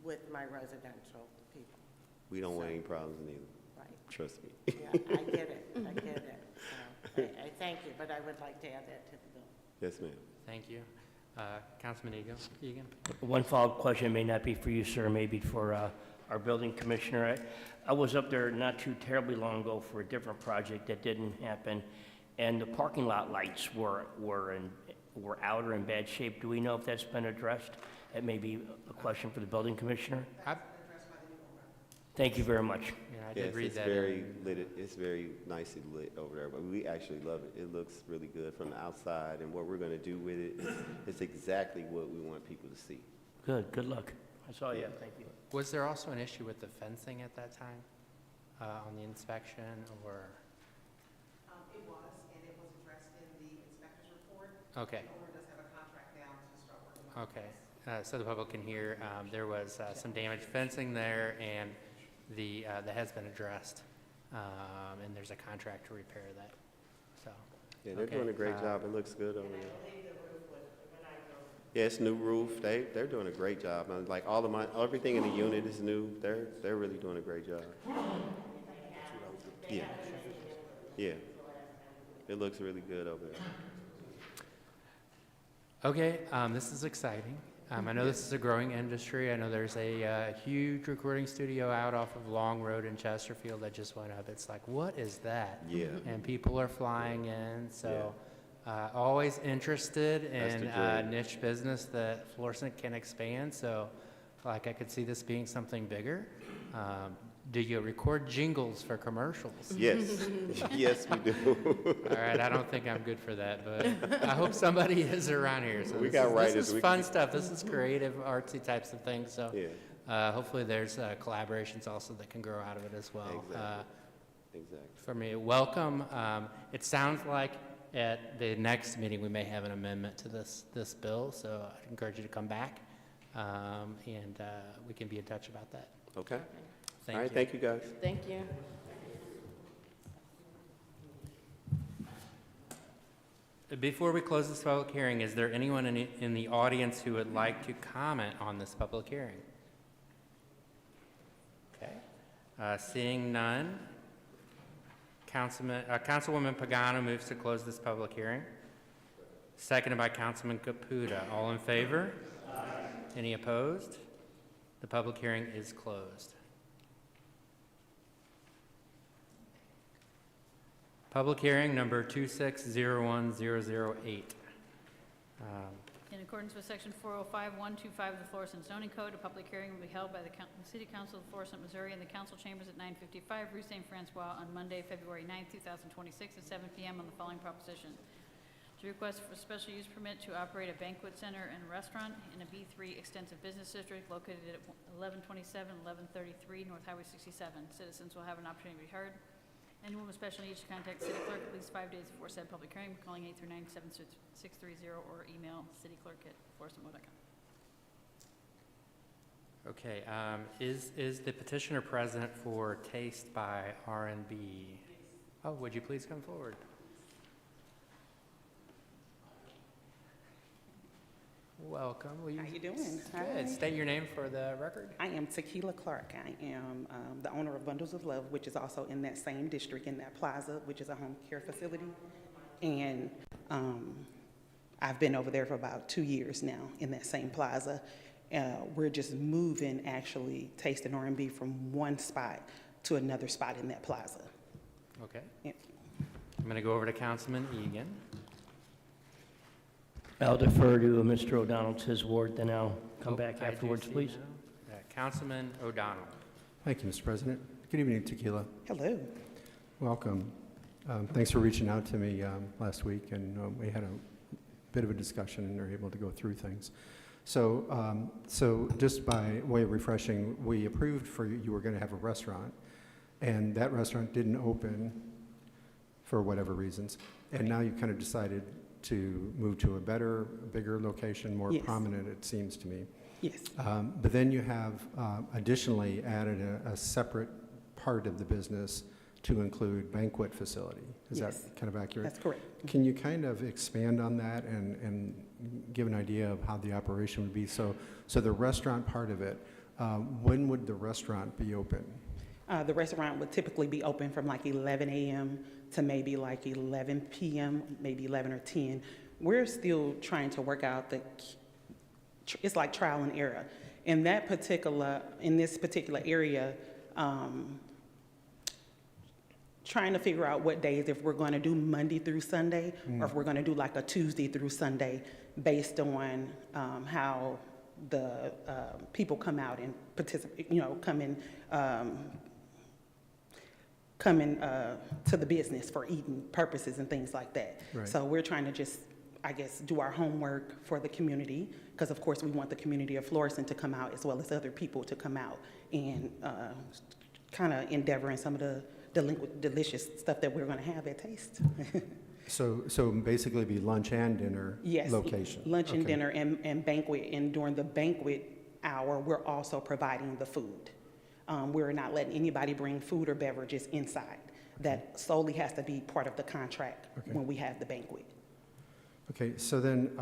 with my residential people. We don't want any problems neither. Right. Trust me. Yeah, I get it. So, I thank you, but I would like to add that to the bill. Yes, ma'am. Thank you. Councilman Egan? One follow-up question may not be for you, sir, maybe for our building commissioner. I was up there not too terribly long ago for a different project that didn't happen, and the parking lot lights were out or in bad shape. Do we know if that's been addressed? That may be a question for the building commissioner. Thank you very much. Yeah, I did read it's that. very lit. It's very nicely lit over there, but we actually love it. It looks really good from the outside, and what we're going to do with it is exactly what we want people to see. Good luck. That's all you have. Thank you. Was there also an issue with the fencing at that time on the inspection, or? It was, and it was addressed in the inspector's report. Okay. The owner does have a contract now to start working on it. Okay, so the public can hear, there was some damaged fencing there, and that has been addressed, and there's a contract to repair that, so. Yeah, they're okay, doing a great job. It looks good over there. Yeah, it's new roof. They're doing a great job. And like everything in the unit is new. They're really doing a great job. Yeah. Yeah. It looks really good over there. Okay, this is exciting. I know this is a growing industry. I know there's a huge recording studio out off of Long Road in Chesterfield that just went up. It's like, what is that? Yeah. And people are flying in, so always interested in niche business that Florissant can expand. So, like, I could see this being something bigger. Do you record jingles for commercials? Yes, yes, we do. All right, I don't think I'm good for that, but I hope somebody is around here. So We this got is, writers. This is We fun can- stuff. This is creative, artsy types of things. So Yeah, hopefully there's collaborations also that can grow out of it as well. exactly, exactly. For me, welcome. It sounds like at the next meeting we may have an amendment to this bill, so I'd encourage you to come back, and we can be in touch about that. Okay. Thank All right, you. thank you, guys. Thank you. Before we close this public hearing, is there anyone in the audience who would like to comment on this public hearing? Okay. Seeing none, Councilwoman Pagano moves to close this public hearing. Seconded by Councilman Caputa. All in favor? Aye. Any opposed? The public hearing is closed. Public hearing number 2601008. In accordance with Section 405-125 of the Florissant zoning code, a public hearing will be held by the City Council of Florissant, Missouri in the council chambers at 955 Rue St. Francois on Monday, February 9, 2026 at 7 p.m. on the following proposition. To request for a special use permit to operate a banquet center and restaurant in a B3 extensive business district located at 1127, 1133 North Highway 67. Citizens will have an opportunity to be heard. Anyone with special needs should contact city clerk at least 5 days before said public hearing, calling 839-7630 or email cityclerk@florissantmo.com. Okay, is the petitioner present for Taste by R&B? Oh, would you please come forward? Welcome. Will How you doing? Good. Hi. State your name for the record. I am Tequila Clark. I am the owner of Bundles of Love, which is also in that same district, in that plaza, which is a home care facility. And I've been over there for about 2 years now in that same plaza. We're just moving, actually, Taste and R&B from one spot to another spot in that plaza. Okay. Yeah. I'm going to go over to Councilman Egan. I'll defer to Mr. O'Donnell to his ward, then I'll come back I do afterwards, see please. now. Councilman O'Donnell. Thank you, Mr. President. Good evening, Tequila. Hello. Welcome. Thanks for reaching out to me last week, and we had a bit of a discussion and were able to go through things. So just by way of refreshing, we approved for you were going to have a restaurant, and that restaurant didn't open for whatever reasons, and now you kind of decided to move to a better, bigger location, more Yes. prominent, it seems to me. Yes. But then you have additionally added a separate part of the business to include banquet facility. Is Yes. that kind of accurate? That's correct. Can you kind of expand on that and give an idea of how the operation would be? So the restaurant part of it, when would the restaurant be open? The restaurant would typically be open from like 11 a.m. to maybe like 11 p.m., maybe 11 or 10. We're still trying to work out it's like trial and error. In this particular area, trying to figure out what days, if we're going to do Monday through Sunday, or if we're going to do like a Tuesday through Sunday, based on how the people come out and participate, come in to the business for eating purposes and things like that. Right. So we're trying to just, I guess, do our homework for the community, because of course we want the community of Florissant to come out as well as other people to come out and kind of endeavor in some of the delicious stuff that we're going to have at Taste. So basically be lunch and dinner Yes, location? lunch and Okay. dinner and banquet. And during the banquet hour, we're also providing the food. We're not letting anybody bring food or beverages inside. That solely has to be part of the contract when we have the banquet. Okay, so then,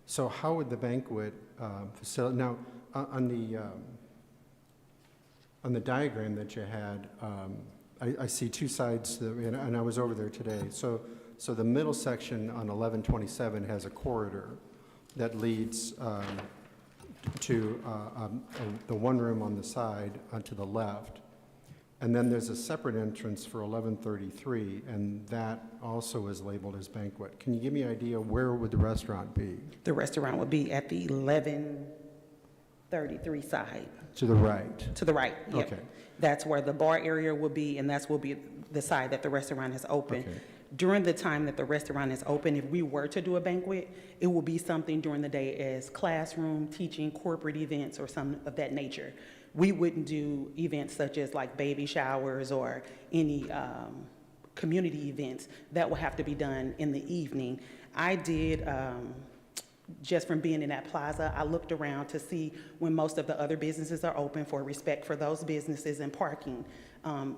so how would the banquet facility, now, on the diagram that you had, I see two sides, and I was over there today. So the middle section on 1127 has a corridor that leads to the one room on the side to the left. And then there's a separate entrance for 1133, and that also is labeled as banquet. Can you give me an idea where would the restaurant be? The restaurant would be at the 11 33 side. To the right? To the right, yep. Okay. That's where the bar area will be, and that's will be the side that the restaurant is open. Okay. During the time that the restaurant is open, if we were to do a banquet, it will be something during the day as classroom, teaching, corporate events, or some of that nature. We wouldn't do events such as like baby showers or any community events. That will have to be done in the evening. I did, just from being in that plaza, I looked around to see when most of the other businesses are open for respect for those businesses and parking.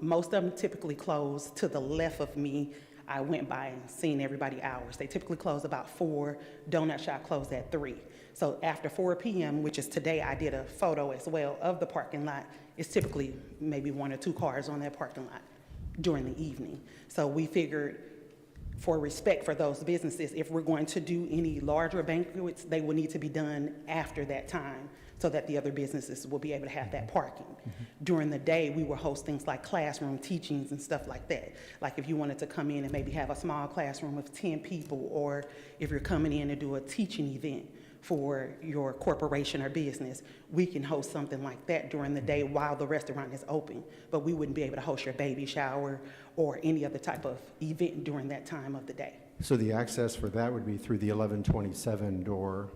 Most of them typically close to the left of me. I went by and seen everybody hours. They typically close about 4. Donut shop closed at 3. So after 4 p.m., which is today, I did a photo as well of the parking lot. It's typically maybe 1 or 2 cars on that parking lot during the evening. So we figured for respect for those businesses, if we're going to do any larger banquets, they will need to be done after that time so that the other businesses will be able to have that parking. During the day, we will host things like classroom teachings and stuff like that. Like if you wanted to come in and maybe have a small classroom of 10 people, or if you're coming in to do a teaching event for your corporation or business, we can host something like that during the day while the restaurant is open. But we wouldn't be able to host your baby shower or any other type of event during that time of the day. So the access for that would be through the 1127 door?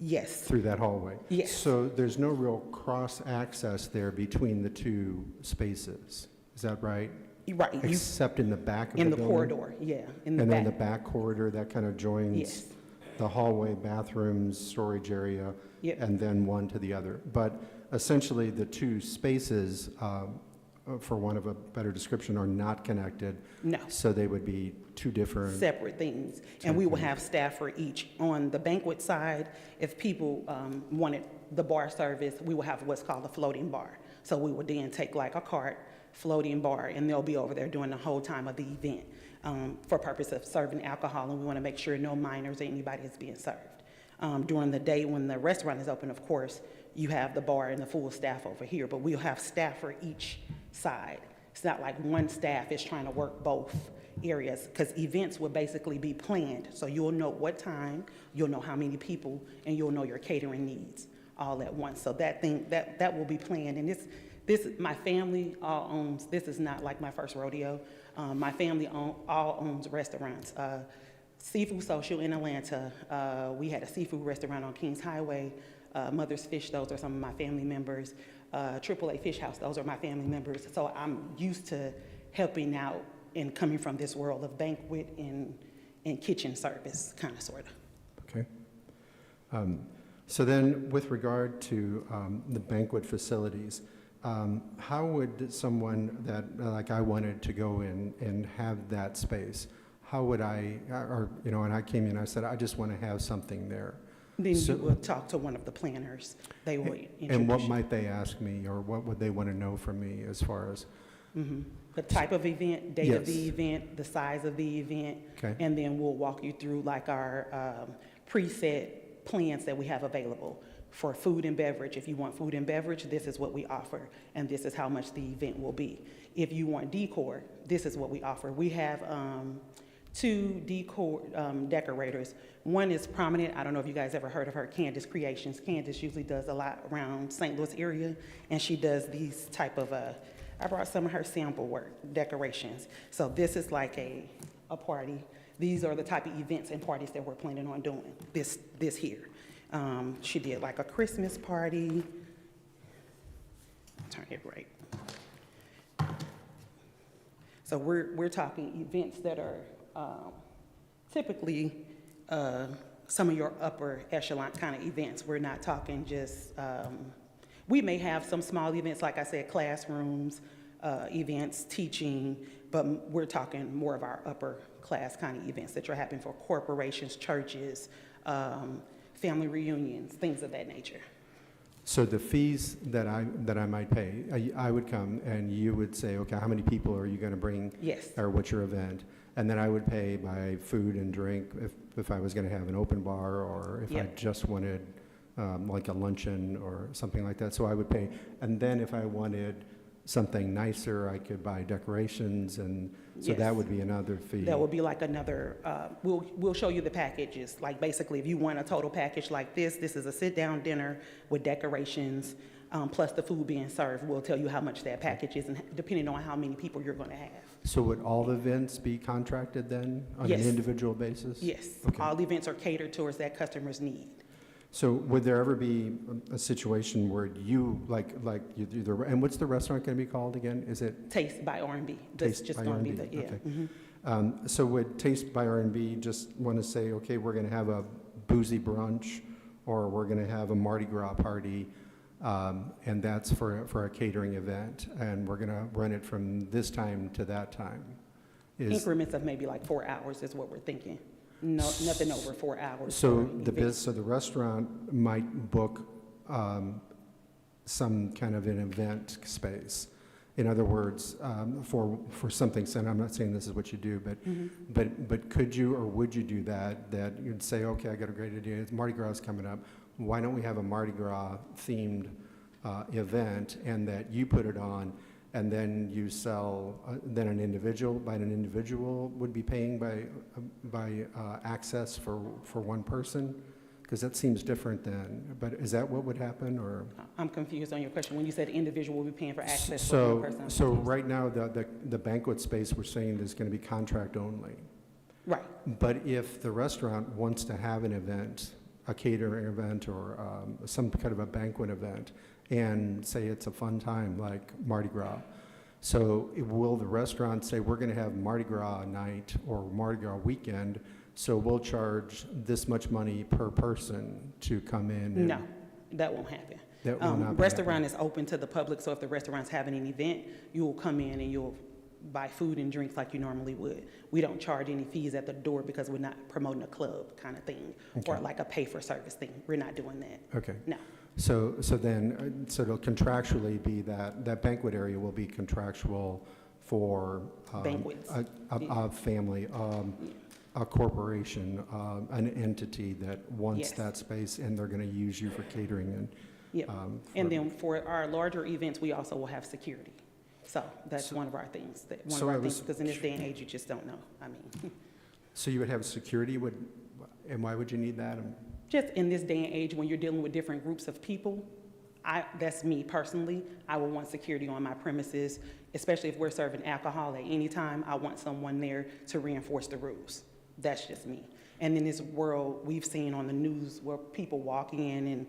Yes. Through that hallway? Yes. So there's no real cross-access there between the 2 spaces, is that right? Right. Except in the back of the in building? the corridor, yeah, in the and back. then the back corridor, that kind of joins Yes. the hallway, bathrooms, storage area, Yep. and then one to the other. But essentially, the 2 spaces, for want of a better description, are not connected. No. So they would be 2 different. Separate things. And we will have staff for each. On the banquet side, if people wanted the bar service, we will have what's called a floating bar. So we would then take like a cart, floating bar, and they'll be over there during the whole time of the event for purpose of serving alcohol, and we want to make sure no minors or anybody is being served. During the day when the restaurant is open, of course, you have the bar and the full staff over here, but we'll have staff for each side. It's not like one staff is trying to work both areas, because events will basically be planned. So you'll know what time, you'll know how many people, and you'll know your catering needs all at once. So that will be planned. And this my family all owns, this is not like my first rodeo. My family all owns restaurants. Seafood Social in Atlanta, we had a seafood restaurant on Kings Highway. Mother's Fish, those are some of my family members. AAA Fish House, those are my family members. So I'm used to helping out and coming from this world of banquet and kitchen service, kind of, sort of. Okay. So then with regard to the banquet facilities, how would someone that, like I wanted to go in and have that space, how would I, and I came in, I said, I just want to have something there. Then you will talk to one of the planners. They will introduce And what you. might they ask me, or what would they want to know from me as far as? The type of event, date of the Yes. event, the size of the event. Okay. And then we'll walk you through like our preset plans that we have available for food and beverage. If you want food and beverage, this is what we offer, and this is how much the event will be. If you want decor, this is what we offer. We have 2 decor decorators. One is prominent. I don't know if you guys ever heard of her, Candace Creations. Candace usually does a lot around St. Louis area, and she does these type of, I brought some of her sample work, decorations. So this is like a party. These are the type of events and parties that we're planning on doing, this here. She did like a Christmas party. Turn it right. So we're talking events that are typically some of your upper echelon kind of events. We're not talking just, we may have some small events, like I said, classrooms, events, teaching, but we're talking more of our upper class kind of events that are happening for corporations, churches, family reunions, things of that nature. So the fees that I might pay, I would come and you would say, okay, how many people are you going to bring? Yes. Or what's your event? And then I would pay by food and drink if I was going to have an open bar, or if I just wanted like a luncheon or something like that. So I would pay. And then if I wanted something nicer, I could buy decorations, and so that Yes. would be another fee. That would be like another, we'll show you the packages. Like basically, if you want a total package like this is a sit-down dinner with decorations, plus the food being served. We'll tell you how much that package is, and depending on how many people you're going to have. So would all the events be contracted then on Yes. an individual basis? Yes, Okay. all events are catered towards that customer's need. So would there ever be a situation where you, you do the, and what's the restaurant going to be called again? Is it Taste by R&B. That's Taste just by going to be R&B? the, yeah. Okay. Mhm. So would Taste by R&B just want to say, okay, we're going to have a boozy brunch, or we're going to have a Mardi Gras party, and that's for a catering event, and we're going to run it from this time to that time? Increments of maybe like 4 hours is what we're thinking. No, nothing over 4 hours. So for an event. so the restaurant might book some kind of an event space. In other words, for something, and I'm not saying this is what you do, but could you or would you do that? That you'd say, okay, I got a great idea. It's Mardi Gras is coming up. Why don't we have a Mardi Gras themed event, and that you put it on, and then you sell, then an individual would be paying by access for one person? Because that seems different then, but is that what would happen, or? I'm confused on your question. When you said individual will be paying for access for So, one person. I'm so confused. right now, the banquet space, we're saying is going to be contract only. Right. But if the restaurant wants to have an event, a catering event, or some kind of a banquet event, and say it's a fun time like Mardi Gras, so will the restaurant say, we're going to have Mardi Gras night or Mardi Gras weekend, so we'll charge this much money per person to come in? And No, that won't happen. That will not be Restaurant is open to the public, so if the restaurant's having an event, you'll come in and you'll buy food and drinks like you normally would. We don't charge any fees at the door because we're not promoting a club kind of thing, or like a pay-for-service thing. We're not doing that. Okay. No. So it'll contractually be that banquet area will be contractual for Banquets. a family, a corporation, an entity that wants Yes. that space, and they're going to use you for catering and. Yep. And then for our larger events, we also will have security. So that's one of our things. One of our things, because in this day and age, you just don't know. I mean, So you would have security, and why would you need that? just in this day and age, when you're dealing with different groups of people, that's me personally, I would want security on my premises, especially if we're serving alcohol at any time. I want someone there to reinforce the rules. That's just me. And in this world, we've seen on the news where people walk in and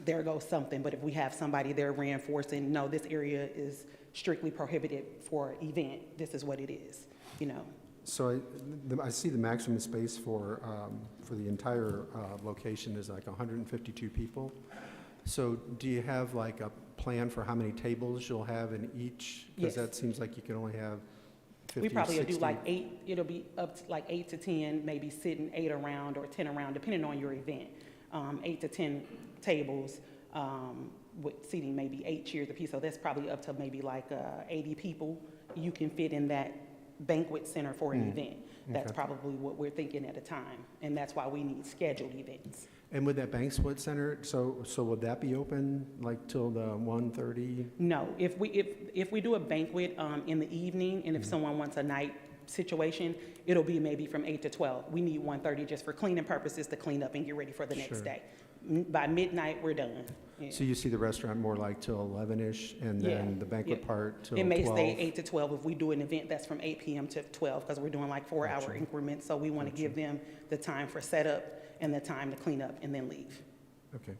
there goes something, but if we have somebody there reinforcing, no, this area is strictly prohibited for event, this is what it is, you know. So I see the maximum space for the entire location is like 152 people. So do you have like a plan for how many tables you'll have in each? Because Yes. that seems like you can only have 50, We probably will do 60. like 8, it'll be up to like 8 to 10, maybe sitting 8 around or 10 around, depending on your event. 8 to 10 tables with seating maybe 8 chairs apiece, so that's probably up to maybe like 80 people you can fit in that banquet center for an event. That's Okay. probably what we're thinking at a time, and that's why we need scheduled events. And with that banquet center, so would that be open like till the 1:30? No, if we do a banquet in the evening, and if someone wants a night situation, it'll be maybe from 8 to 12. We need 1:30 just for cleaning purposes to clean up and get ready for the next Sure. day. By midnight, we're done. Yeah. So you see the restaurant more like till 11-ish, and then the banquet Yeah. part till It may 12? stay 8 to 12 if we do an event that's from 8 p.m. to 12, because we're doing like 4-hour Gotcha. increments, so we want to give them the time for setup and the time to clean up and then leave. Okay.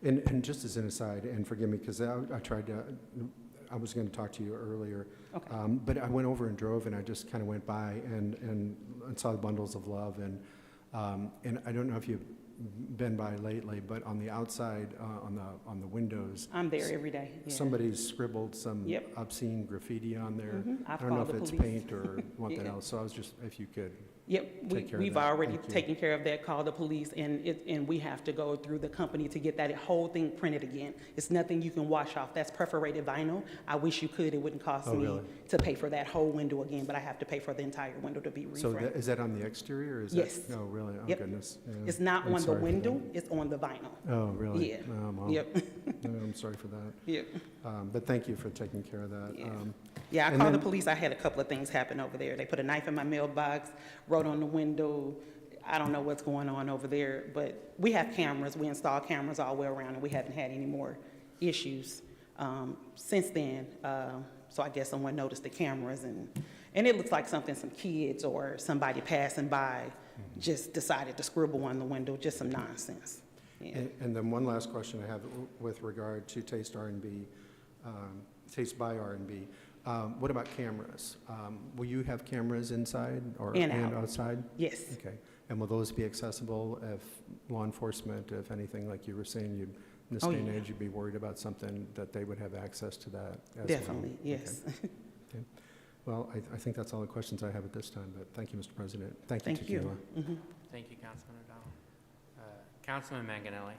And just as an aside, and forgive me, because I was going to talk to you earlier, Okay. but I went over and drove, and I just kind of went by and saw the bundles of love, and I don't know if you've been by lately, but on the outside, on the windows. I'm there every day. Yeah. Somebody's scribbled some Yep. obscene graffiti on there. I've I don't know called if the it's police. paint or something Yeah. else, so I was just, if you could Yep, take care of we've that? already Thank you. taken care of that, called the police, and we have to go through the company to get that whole thing printed again. It's nothing you can wash off. That's perforated vinyl. I wish you could. It wouldn't cost Oh, me really? to pay for that whole window again, but I have to pay for the entire window to be So reframed. is that on the exterior, or is Yes. that? Oh, really? Oh, Yep. goodness. Yeah. It's not I'm on the sorry for window, that. it's on the vinyl. Oh, really? Yeah. Oh, wow. Yep. No, I'm sorry for that. Yep. But thank you for taking care of that. Yeah. Yeah, I and called the then- police. I had a couple of things happen over there. They put a knife in my mailbox, wrote on the window. I don't know what's going on over there, but we have cameras. We install cameras all the way around, and we haven't had any more issues since then. So I guess someone noticed the cameras, and it looks like something some kids or somebody passing by just decided to scribble on the window, just some nonsense. Yeah. And then one last question I have with regard to Taste R&B, Taste by R&B. What about cameras? Will you have cameras inside or And out. outside? Yes. Okay. And will those be accessible if law enforcement, if anything, like you were saying, in this Oh, day and yeah. age, you'd be worried about something, that they would have access to that as Definitely, well? yes. Okay. Okay. Well, I think that's all the questions I have at this time, but thank you, Mr. President. Thank you, Thank you. Tequila. Mhm. Thank you, Councilman O'Donnell. Councilman Manganelli.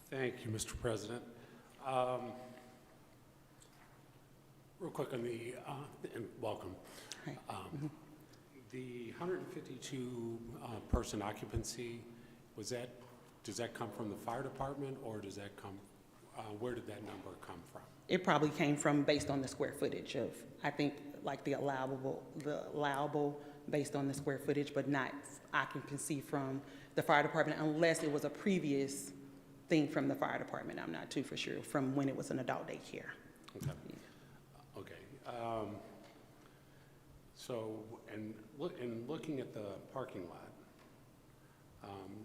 Thank you, Mr. President. Real quick on the, and welcome. Hi. The 152 person occupancy, does that come from the fire department, or does that come, where did that number come from? It probably came from based on the square footage of, I think, like the allowable based on the square footage, but not occupancy from the fire department unless it was a previous thing from the fire department. I'm not too for sure from when it was an adult daycare. Okay. Okay. So, and looking at the parking lot,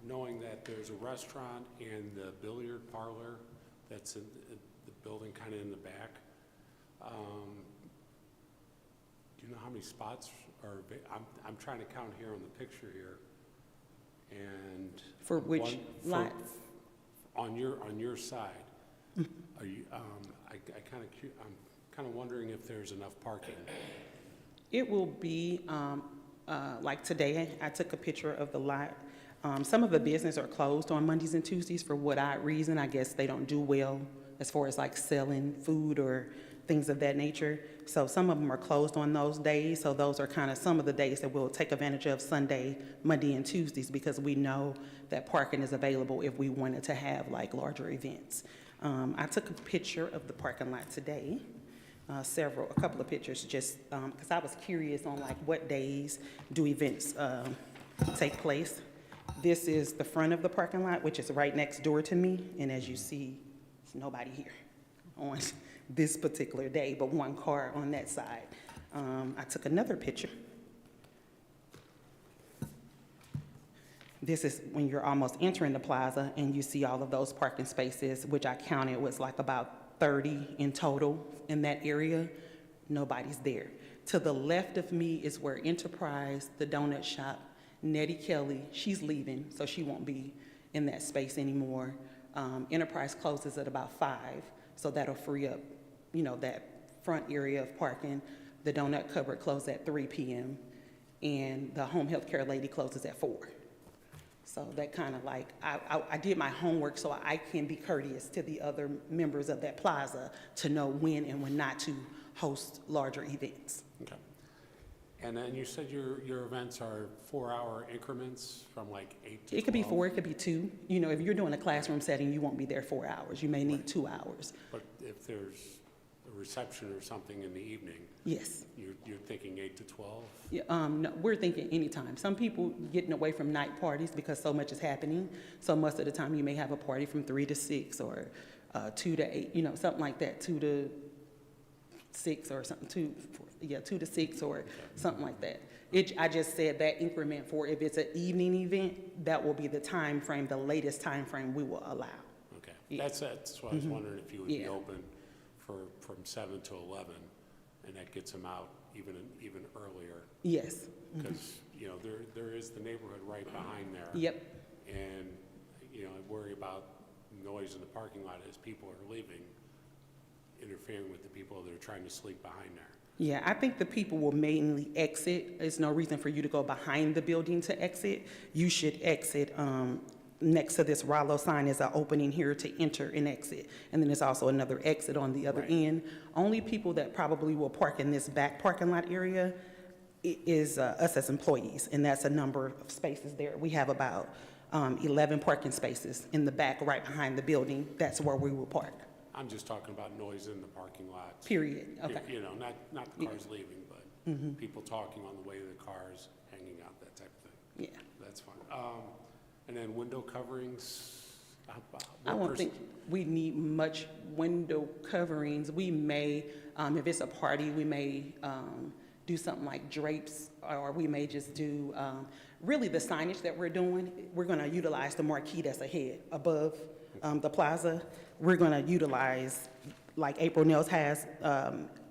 knowing that there's a restaurant and the billiard parlor that's in the building kind of in the back, do you know how many spots are, I'm trying to count here on the picture here, and. For which lot? On your side, are you, I'm kind of wondering if there's enough parking. It will be, like today, I took a picture of the lot. Some of the businesses are closed on Mondays and Tuesdays for what odd reason. I guess they don't do well as far as like selling food or things of that nature. So some of them are closed on those days. So those are kind of some of the days that we'll take advantage of: Sunday, Monday, and Tuesdays, because we know that parking is available if we wanted to have like larger events. I took a picture of the parking lot today. A couple of pictures, just because I was curious on like what days do events take place. This is the front of the parking lot, which is right next door to me, and as you see, there's nobody here on this particular day, but one car on that side. I took another picture. This is when you're almost entering the plaza and you see all of those parking spaces, which I counted was like about 30 in total in that area. Nobody's there. To the left of me is where Enterprise, the donut shop, Nettie Kelly, she's leaving, so she won't be in that space anymore. Enterprise closes at about 5, so that'll free up, that front area of parking. The donut cupboard closes at 3 p.m., and the home health care lady closes at 4. So that kind of like, I did my homework so I can be courteous to the other members of that plaza to know when and when not to host larger events. Okay. And then you said your events are 4-hour increments from like 8 to 12? It could be 4, it could be 2. If you're doing a classroom setting, you won't be there 4 hours. You may need 2 hours. But if there's a reception or something in the evening? Yes. You're thinking 8 to 12? Yeah, no, we're thinking anytime. Some people getting away from night parties because so much is happening. So most of the time you may have a party from 3 to 6 or 2 to 8, something like that, 2 to 6 or something, 2 to 6 or something like that. I just said that increment for if it's an evening event, that will be the time frame, the latest time frame we will allow. Okay. Yeah. That's why I was wondering if you would be Yeah. open from 7 to 11, and that gets them out even earlier. Yes. Because, there is the neighborhood right behind there. Yep. And, I worry about noise in the parking lot as people are leaving, interfering with the people that are trying to sleep behind there. Yeah, I think the people will mainly exit. There's no reason for you to go behind the building to exit. You should exit next to this Rollo sign is an opening here to enter and exit. And then there's also another exit on the other end. Only people that probably will park in this back parking lot area is us as employees, and that's a number of spaces there. We have about 11 parking spaces in the back right behind the building. That's where we will park. I'm just talking about noise in the parking lots. Period. Okay. You know, not the cars leaving, but people talking on the way to the cars, hanging out, that type of thing. Yeah. That's fine. And then window coverings, I don't think we need much window coverings. We may, if it's a party, we may do something like drapes, or we may just do, really the signage that we're doing, we're gonna utilize the marquee that's ahead, above the plaza. We're gonna utilize, like April Nels has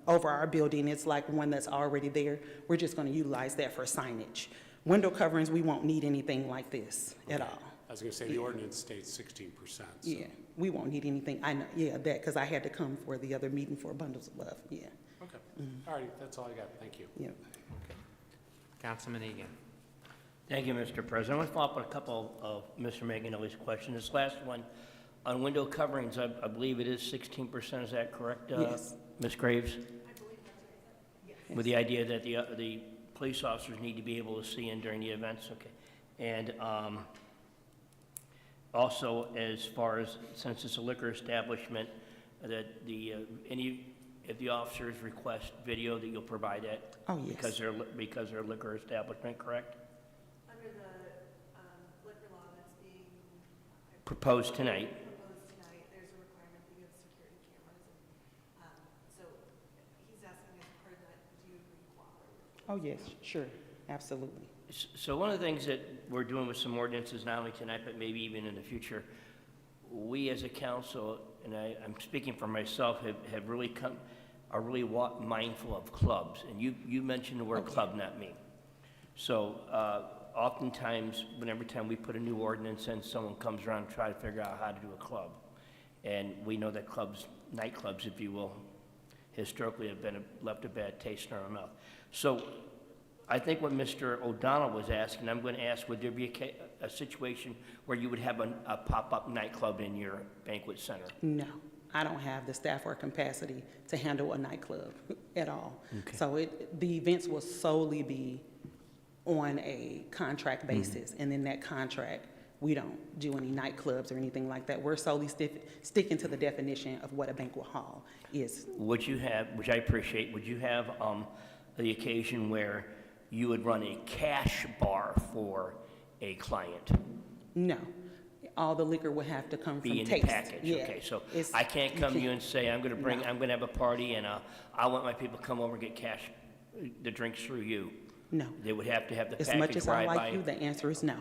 over our building, it's like one that's already there. We're just gonna utilize that for signage. Window coverings, we won't need anything like this at all. I was gonna say the ordinance states 16%. So. Yeah, we won't need anything. I know, yeah, that, because I had to come for the other meeting for Bundles of Love, yeah. Okay, all right, that's all I got, thank you. Yeah. Councilman Egan. Thank you, Mr. President. I want to follow up on a couple of Mr. Manganiello's questions. This last one, on window coverings, I believe it is 16%, is that correct? Yes. Ms. Graves? I believe that's what I said. Yes. With the idea that the police officers need to be able to see in during the events, okay. And also, as far as, since it's a liquor establishment, that if the officers request video, that you'll provide that? Oh, yes. Because they're a liquor establishment, correct? Under the liquor law that's being Proposed tonight. there's a requirement that you have security cameras, and so he's asking as part of that, do you agree to cooperate? Oh, yes, sure, absolutely. So one of the things that we're doing with some ordinances, not only tonight, but maybe even in the future, we as a council, and I'm speaking for myself, have really are really mindful of clubs. And you mentioned the word club, not me. So oftentimes, every time we put a new ordinance in, someone comes around and try to figure out how to do a club. And we know that nightclubs, if you will, historically have left a bad taste in our mouth. So I think what Mr. O'Donnell was asking, I'm going to ask, would there be a situation where you would have a pop-up nightclub in your banquet center? No, I don't have the staff or capacity to handle a nightclub at all. Okay. So the events will solely be on a contract basis, and in that contract, we don't do any nightclubs or anything like that. We're solely sticking to the definition of what a banquet hall is. Would you have, which I appreciate, would you have the occasion where you would run a cash bar for a client? No. All the liquor would have to come from be in taste. the package. Yeah. Okay, so I can't come to you and say, I'm going to have a party and I want my people to come over and get cash, the drinks through you. No. They would have to have the as package much as I right like you, the answer is no.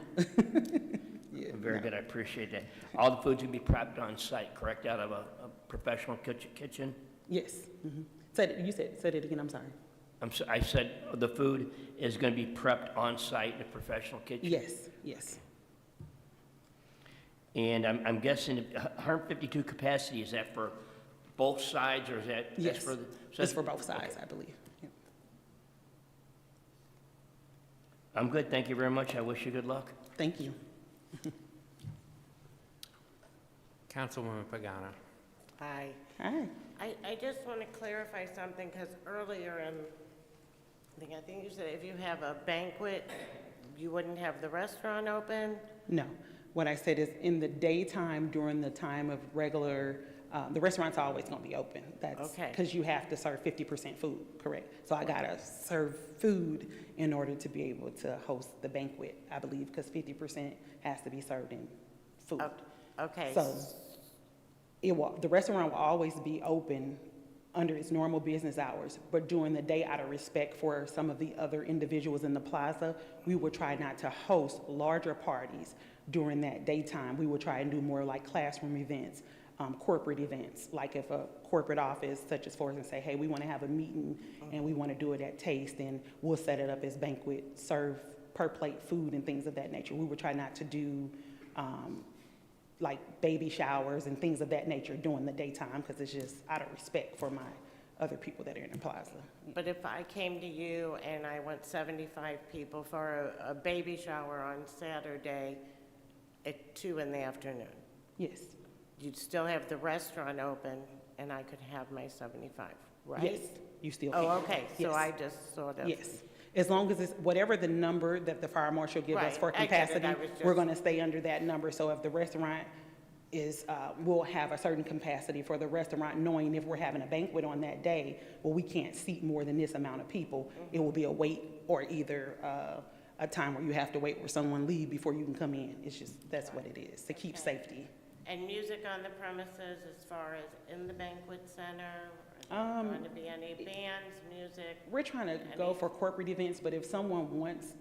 Yeah, very good, I appreciate that. All the food's going to be prepped on site, correct, out of a professional kitchen? Yes. Mm-hmm. Said it again, I'm sorry. I said the food is going to be prepped on site in a professional kitchen? Yes, yes. And I'm guessing 152 capacity, is that for both sides, or is that? Yes, for it's for both sides, okay. I believe. Yeah. I'm good, thank you very much. I wish you good luck. Thank you. Councilwoman Pagano. Hi. Hi. I just want to clarify something, because earlier I think you said if you have a banquet, you wouldn't have the restaurant open? No. What I said is in the daytime, during the time of regular, the restaurant's always going to be open. That's okay. Because you have to serve 50% food, correct? So I got to serve food in order to be able to host the banquet, I believe, because 50% has to be served in food. Okay. So the restaurant will always be open under its normal business hours, but during the day, out of respect for some of the other individuals in the plaza, we would try not to host larger parties during that daytime. We would try and do more like classroom events, corporate events, like if a corporate office such as Florissant say, hey, we want to have a meeting and we want to do it at Taste, and we'll set it up as banquet, serve per plate food and things of that nature. We would try not to do like baby showers and things of that nature during the daytime, because it's just out of respect for other people that are in the plaza. But if I came to you and I want 75 people for a baby shower on Saturday at 2 in the afternoon, Yes, you'd still have the restaurant open and I could have my 75, right? yes, you still can. Oh, okay, so Yes. I just sort of. Yes, as long as it's whatever the number that the fire marshal gives us Right, for I get it. capacity, I was we're just- gonna stay under that number. So if the restaurant is, will have a certain capacity for the restaurant, knowing if we're having a banquet on that day, well, we can't seat more than this amount of people. It will be a wait or either a time where you have to wait where someone leave before you can come in. It's just, that's what it is, to keep safety. And music on the premises as far as in the banquet center? Are there going to be any bands, music? We're trying to go for corporate events, but if someone wants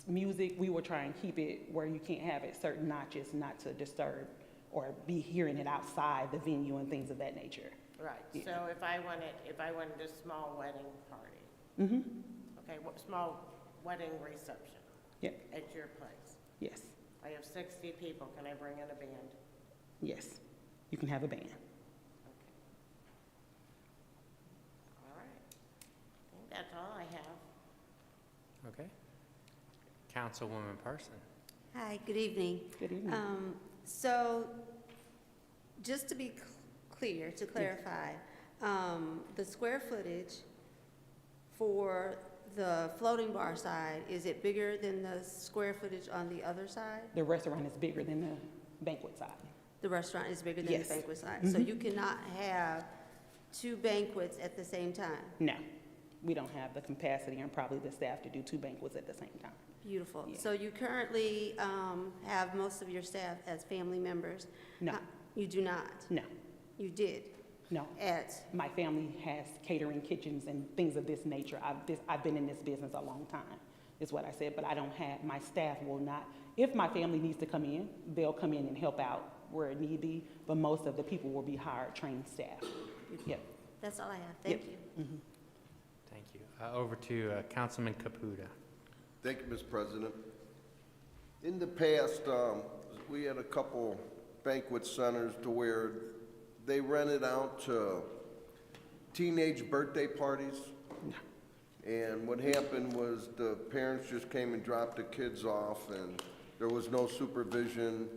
music, we will try and keep it where you can't have it certain notches, not to disturb or be hearing it outside the venue and things of that nature. Right, Yeah. so if I wanted a small wedding party, Mm-hmm, okay, small wedding reception yep, at your place. yes, I have 60 people, can I bring in a band? yes. You can have a band. All right. I think that's all I have. Okay. Councilwoman Parson. Hi, good evening. Good evening. So, just to be clear, to clarify, the square footage for the floating bar side, is it bigger than the square footage on the other side? The restaurant is bigger than the banquet side. The restaurant is bigger than Yes. the banquet side? So Mhm. you cannot have two banquets at the same time? No, we don't have the capacity and probably the staff to do two banquets at the same time. Beautiful. Yeah. So you currently have most of your staff as family members? No. You do not? No, You did? no. At? My family has catering kitchens and things of this nature. I've been in this business a long time, is what I said, but I don't have, my staff will not, if my family needs to come in, they'll come in and help out where it need be, but most of the people will be hired, trained staff. Yep. That's all I have. Thank Yep. you. Mhm. Thank you. Over to Councilman Caputa. Thank you, Mr. President. In the past, we had a couple banquet centers to where they rented out to teenage birthday parties. And what happened was the parents just came and dropped the kids off, and there was no supervision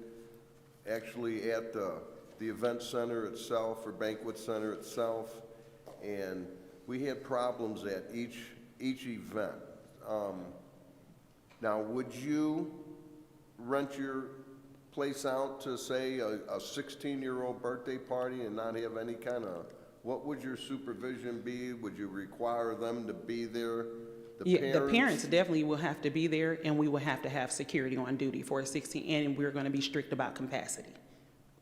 actually at the event center itself or banquet center itself. And we had problems at each event. Now, would you rent your place out to, say, a 16-year-old birthday party and not have any kind of, what would your supervision be? Would you require them to be there? Yeah, the parents definitely will have to be there, and we will have to have security on duty for a 16, and we're gonna be strict about capacity.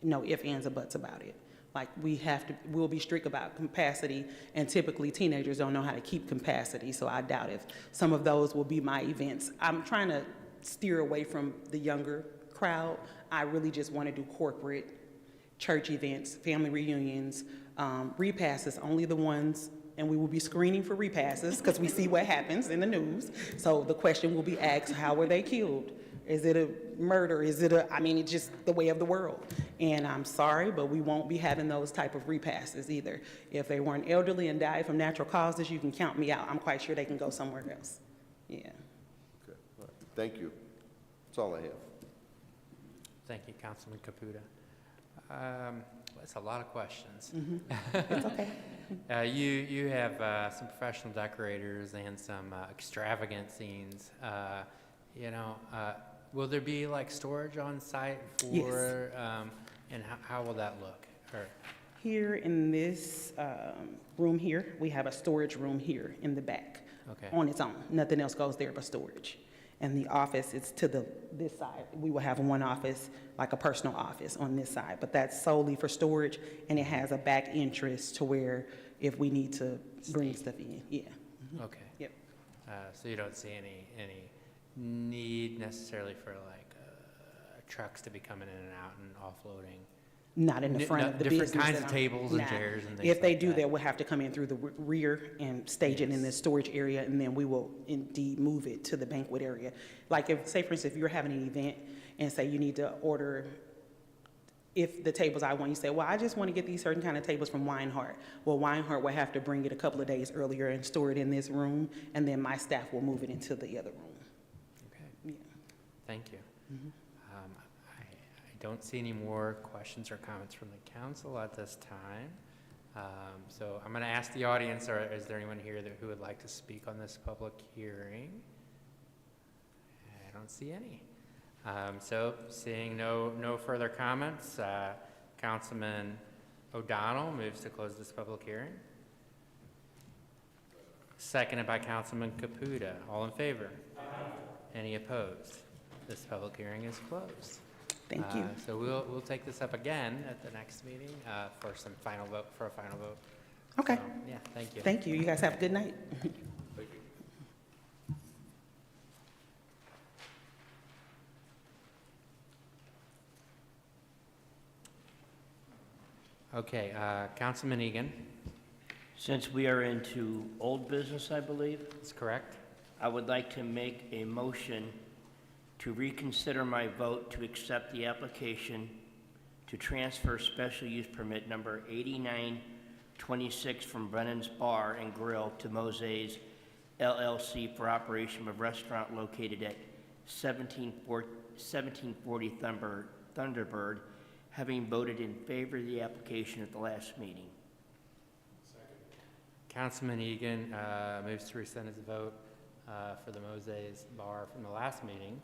No ifs, ands, or buts about it. Like, we'll be strict about capacity, and typically teenagers don't know how to keep capacity, so I doubt if some of those will be my events. I'm trying to steer away from the younger crowd. I really just want to do corporate church events, family reunions, repasses, only the ones, and we will be screening for repasses because we see what happens in the news. So the question will be asked, how were they killed? Is it a murder? Is it it's just the way of the world. And I'm sorry, but we won't be having those type of repasses either. If they weren't elderly and died from natural causes, you can count me out. I'm quite sure they can go somewhere else. Yeah. Okay, all right. Thank you. That's all I have. Thank you, Councilman Caputa. That's a lot of questions. It's okay. You have some professional decorators and some extravagant scenes. Will there be like storage on site for, and how will that look? Or, Here in this room here, we have a storage room here in the back. Okay. On its own. Nothing else goes there but storage. And the office is to this side. We will have one office, like a personal office on this side, but that's solely for storage, and it has a back entrance to where if we need to bring stuff in, yeah. Mhm. okay. Yep. So you don't see any need necessarily for like trucks to be coming in and out and offloading? Not in the front of the business. Different kinds at of all. tables and Nah. chairs and things If they like do, that. they will have to come in through the rear and stage it in the storage area, and then we will indeed move it to the banquet area. Like if, say for instance, if you're having an event and say you need to order if the tables I want, you say, well, I just want to get these certain kind of tables from Weinhardt. Well, Weinhardt will have to bring it a couple of days earlier and store it in this room, and then my staff will move it into the other room. Okay, Yeah. thank you. I don't see any more questions or comments from the council at this time. So I'm going to ask the audience, or is there anyone here who would like to speak on this public hearing? I don't see any. So seeing no further comments, Councilman O'Donnell moves to close this public hearing. Seconded by Councilman Caputa. All in favor? Aye. Any opposed? This public hearing is closed. Thank you. So we'll take this up again at the next meeting for a final vote. Okay. So, yeah, thank you. Thank you. You guys have a good night. Thank you. Okay, Councilman Egan. Since we are into old business, I believe, That's correct. I would like to make a motion to reconsider my vote to accept the application to transfer special use permit number 8926 from Brennan's Bar and Grill to Mose's LLC for operation of a restaurant located at 1740 Thunderbird, having voted in favor of the application at the last meeting. Councilman Egan moves to rescind his vote for the Mose's Bar from the last meeting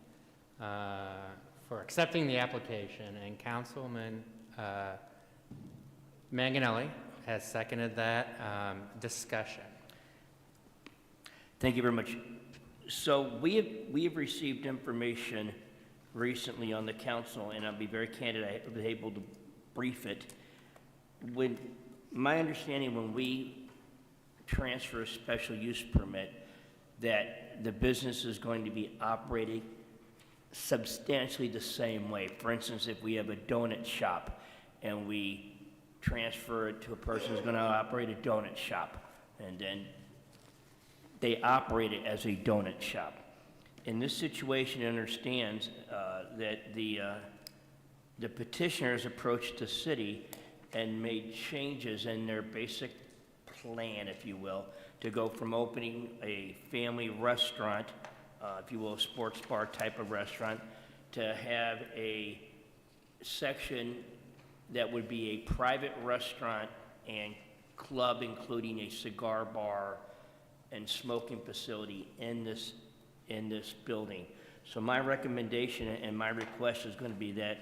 for accepting the application, and Councilman Manganelli has seconded that. Discussion. Thank you very much. So we have received information recently on the council, and I'll be very candid, I was able to brief it. When my understanding, when we transfer a special use permit, that the business is going to be operating substantially the same way. For instance, if we have a donut shop and we transfer it to a person who's going to operate a donut shop, and then they operate it as a donut shop. In this situation, it understands that the petitioners approached the city and made changes in their basic plan, if you will, to go from opening a family restaurant, if you will, a sports bar type of restaurant, to have a section that would be a private restaurant and club, including a cigar bar and smoking facility in this building. So my recommendation and my request is going to be that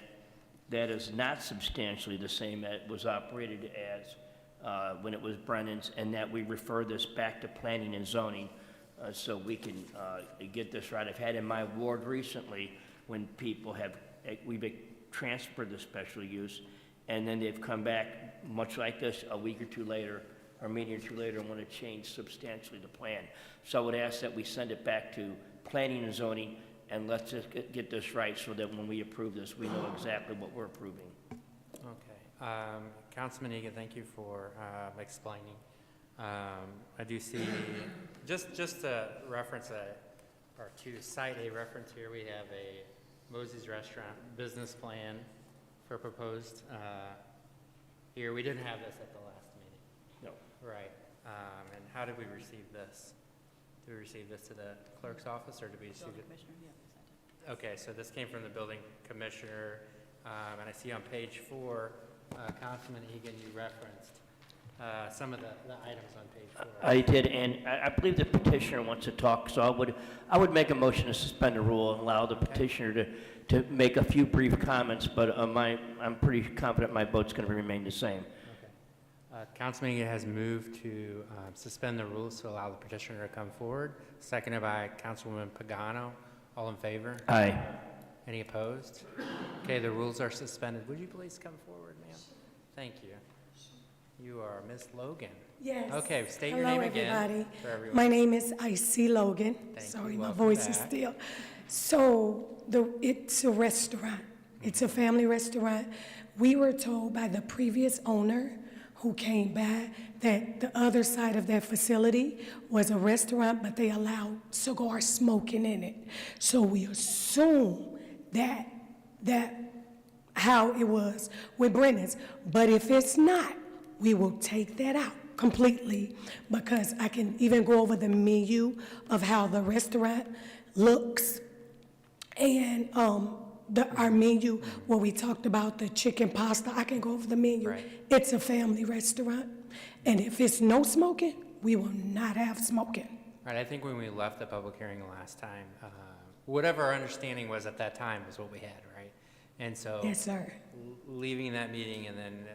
that is not substantially the same that was operated as when it was Brennan's, and that we refer this back to planning and zoning so we can get this right. I've had in my ward recently when people we've transferred the special use, and then they've come back, much like this, a week or two later, or a meeting or two later, and want to change substantially the plan. So I would ask that we send it back to planning and zoning, and let's just get this right so that when we approve this, we know exactly what we're approving. Okay. Councilman Egan, thank you for explaining. I do see, just to reference or to cite a reference here, we have a Mosey's Restaurant business plan for proposed here. We didn't have this at the last meeting. No. Right. And how did we receive this? Did we receive this to the clerk's office, or did we receive it? Commissioner, yeah, they sent it. Okay, so this came from the building commissioner, and I see on page 4, Councilman Egan, you referenced some of the items on page 4. I did, and I believe the petitioner wants to talk, so I would make a motion to suspend the rule and allow the petitioner to make a few brief comments, but I'm pretty confident my vote's going to remain the same. Councilman Egan has moved to suspend the rules to allow the petitioner to come forward, seconded by Councilwoman Pagano. All in favor? Aye. Any opposed? Okay, the rules are suspended. Would you please come forward, ma'am? Thank you. You are Ms. Logan. Yes. Okay, state your Hello, name again. everybody. For everyone. My name is Icy Logan. Thank Sorry, you. my Welcome voice is back. still. So it's a restaurant. It's a family restaurant. We were told by the previous owner who came by that the other side of that facility was a restaurant, but they allowed cigar smoking in it. So we assume that how it was with Brennan's. But if it's not, we will take that out completely, because I can even go over the menu of how the restaurant looks, and our menu where we talked about the chicken pasta. I can go over the menu. Right. It's a family restaurant, and if it's no smoking, we will not have smoking. Right, I think when we left the public hearing last time, whatever our understanding was at that time was what we had, right? And so. Yes, sir. Leaving that meeting, and then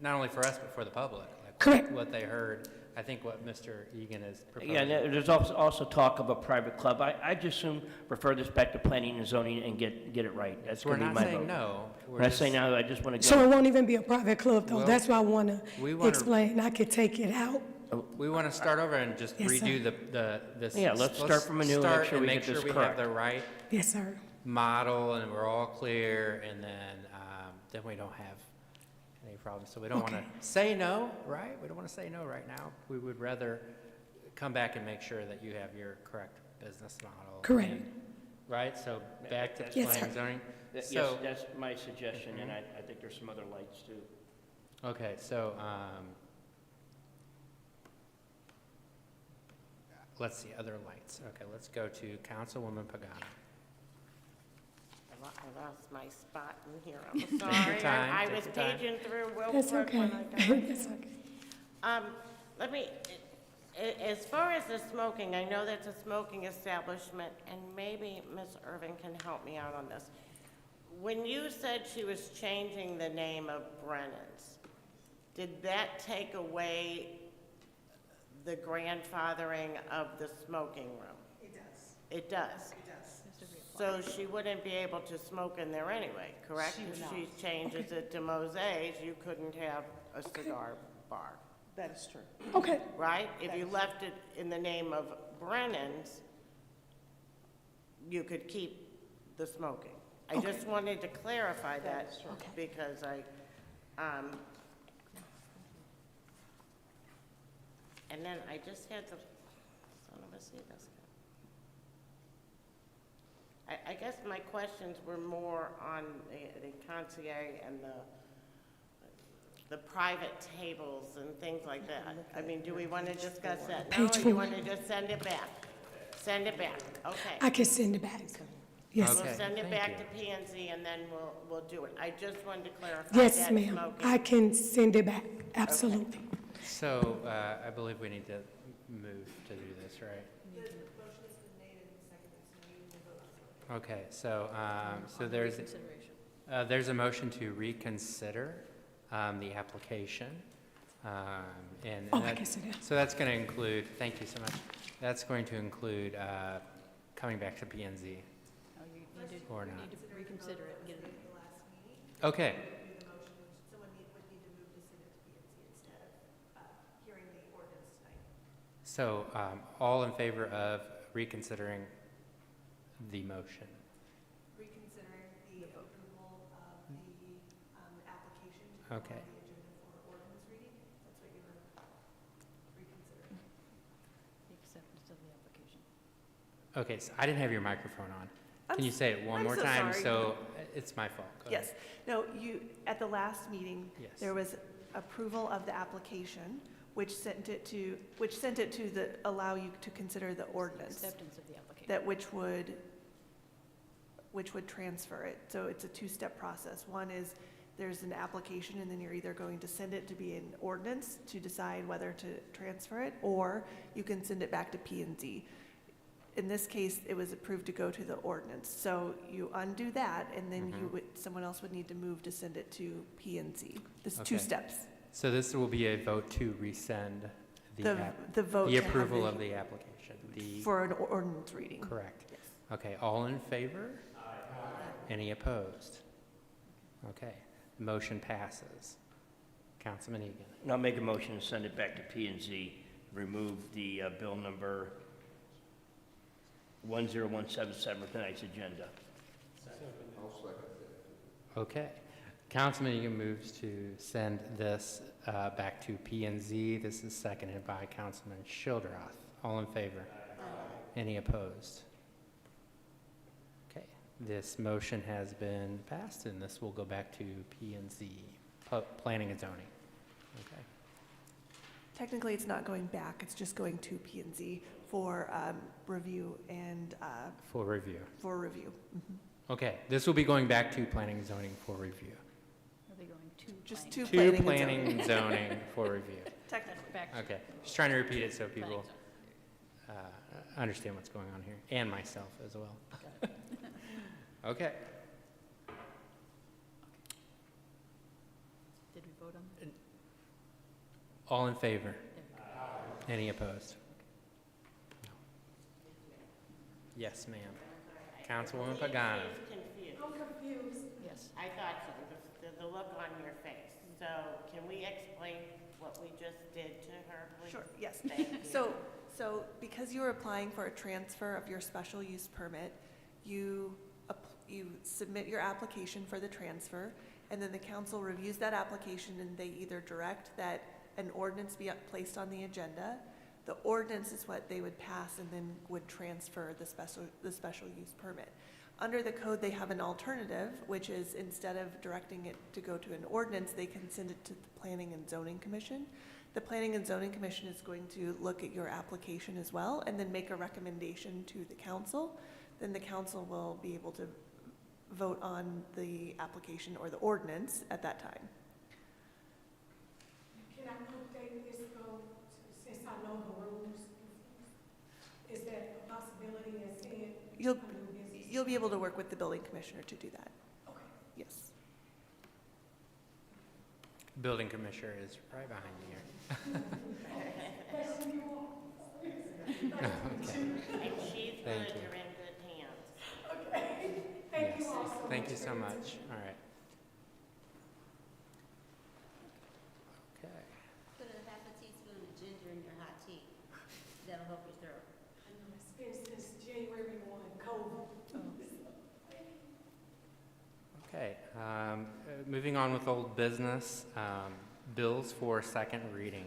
not only for us, but for the public. Like Correct. What they heard, I think what Mr. Egan is proposing. Yeah, and there's also talk of a private club. I just soon refer this back to planning and zoning and get it right. That's We're going to be not my vote. saying no. When I say no, I just want to So it go. won't even be a private club, though. Well, That's why I want we to wanna- explain. I could take it out. We want to start over and just Yes, redo this. Yeah, let's start from anew and make start sure we make get this sure we correct. have the right Yes, sir. model and we're all clear, and then we don't have any problems. So we don't want to Okay. say no, right? We don't want to say no right now. We would rather come back and make sure that you have your correct business model. Correct. and- Right, so back to Yes, Yes, planning and sir. zoning. Yes, So, that's my suggestion, and I think there's some other lights too. okay, so, let's see, other lights. Okay, let's go to Councilwoman Pagano. I lost my spot in here, I'm sorry. time, I take was your time. paging through real That's quick okay. when I got it. That's okay. Let me, as far as the smoking, I know that's a smoking establishment, and maybe Ms. Irvin can help me out on this. When you said she was changing the name of Brennan's, did that take away the grandfathering of the smoking room? It does. It does? It does. So she wouldn't be able to smoke in there anyway, correct? She would If not. she changes it to Moset's, you couldn't have a cigar bar, That is true. Okay. right? If you left it in the name of Brennan's, you could keep the smoking. I Okay. just wanted to clarify that is true. Okay. because and then I just had the, son of a see this. I guess my questions were more on the concierge and the private tables and things like that. I mean, do we want to discuss that now, Page or you 4. want to just send it back? Send it back, okay. I can send it back. Yes, We'll Okay, send it thank back you. to P and Z, and then we'll do it. I just wanted to clarify yes, that ma'am. smoking. I can send it back. Absolutely. So, I believe we need to move to do this, right? Okay, so, Reconsideration. there's a motion to reconsider, the application. And Oh, I that- can see that. So that's going to include, thank you so much. That's going to include, coming back to P and Z. Oh, you need to, Or you not. need to reconsider it and get it. Okay, Someone would need to move to send it to P&Z instead of hearing the ordinance tonight. so, all in favor of reconsidering the motion? Reconsidering the approval of the application to go on Okay. the agenda for ordinance reading, that's what you were reconsidering. The acceptance of the application. Okay, so I didn't have your microphone on. I'm Can you say it one I'm more so time? sorry. So, it's my fault. Go ahead. Yes, no, at the last meeting, Yes. there was approval of the application, which sent it to allow you to consider the ordinance. Acceptance of the application. That which would transfer it. So it's a two-step process. One is there's an application, and then you're either going to send it to be an ordinance to decide whether to transfer it, or you can send it back to P and Z. In this case, it was approved to go to the ordinance. So you undo that, and then someone else would need to move to send it to P and Z. This is two Okay. steps. So this will be a vote to resend The vote the to have approval the- of the application. The For an ordinance reading. correct. Yes. Okay, all in favor? Any opposed? Okay, motion passes. Councilman Egan. And I'll make a motion to send it back to P and Z, remove the bill number 10177 from tonight's agenda. Okay, Councilman Egan moves to send this back to P and Z. This is seconded by Councilman Schildroth. All in favor? Any opposed? Okay, This motion has been passed, and this will go back to P and Z, Planning and Zoning. Okay. Technically, it's not going back, it's just going to P and Z for review and For review. Okay, this will be going back to Planning and Zoning for review. Are they going to Just planning? to To planning and Planning and Zoning for review. Technically. Back to Okay, just trying to repeat it so people planning understand what's going on here, and myself as well. Okay. Did we vote on that? All in favor? Any opposed? No. Yes, ma'am. Councilwoman Pagano. Confused. I'm confused. Yes. I thought so, the look on your face. So can we explain what we just did to her, please? Sure, yes. Thank you. So because you are applying for a transfer of your special use permit, you submit your application for the transfer, and then the council reviews that application, and they either direct that an ordinance be placed on the agenda. The ordinance is what they would pass and then would transfer the special use permit. Under the code, they have an alternative, which is instead of directing it to go to an ordinance, they can send it to the Planning and Zoning Commission. The Planning and Zoning Commission is going to look at your application as well and then make a recommendation to the council. Then the council will be able to vote on the application or the ordinance at that time. Can I update this though, since I know the rules? Is that a possibility as saying? You'll be able to work with the building commissioner to do that. Okay. Yes. Building Commissioner is right behind you here. Okay. And she's Thank good, you. you're in good hands. Okay. Thank you Yes. all so much. Thank you so much. All right. Okay. Put a half a teaspoon of ginger in your hot tea. That'll help your throat. I know it's been since January 1, COVID. Okay, moving on with old business, bills for second reading.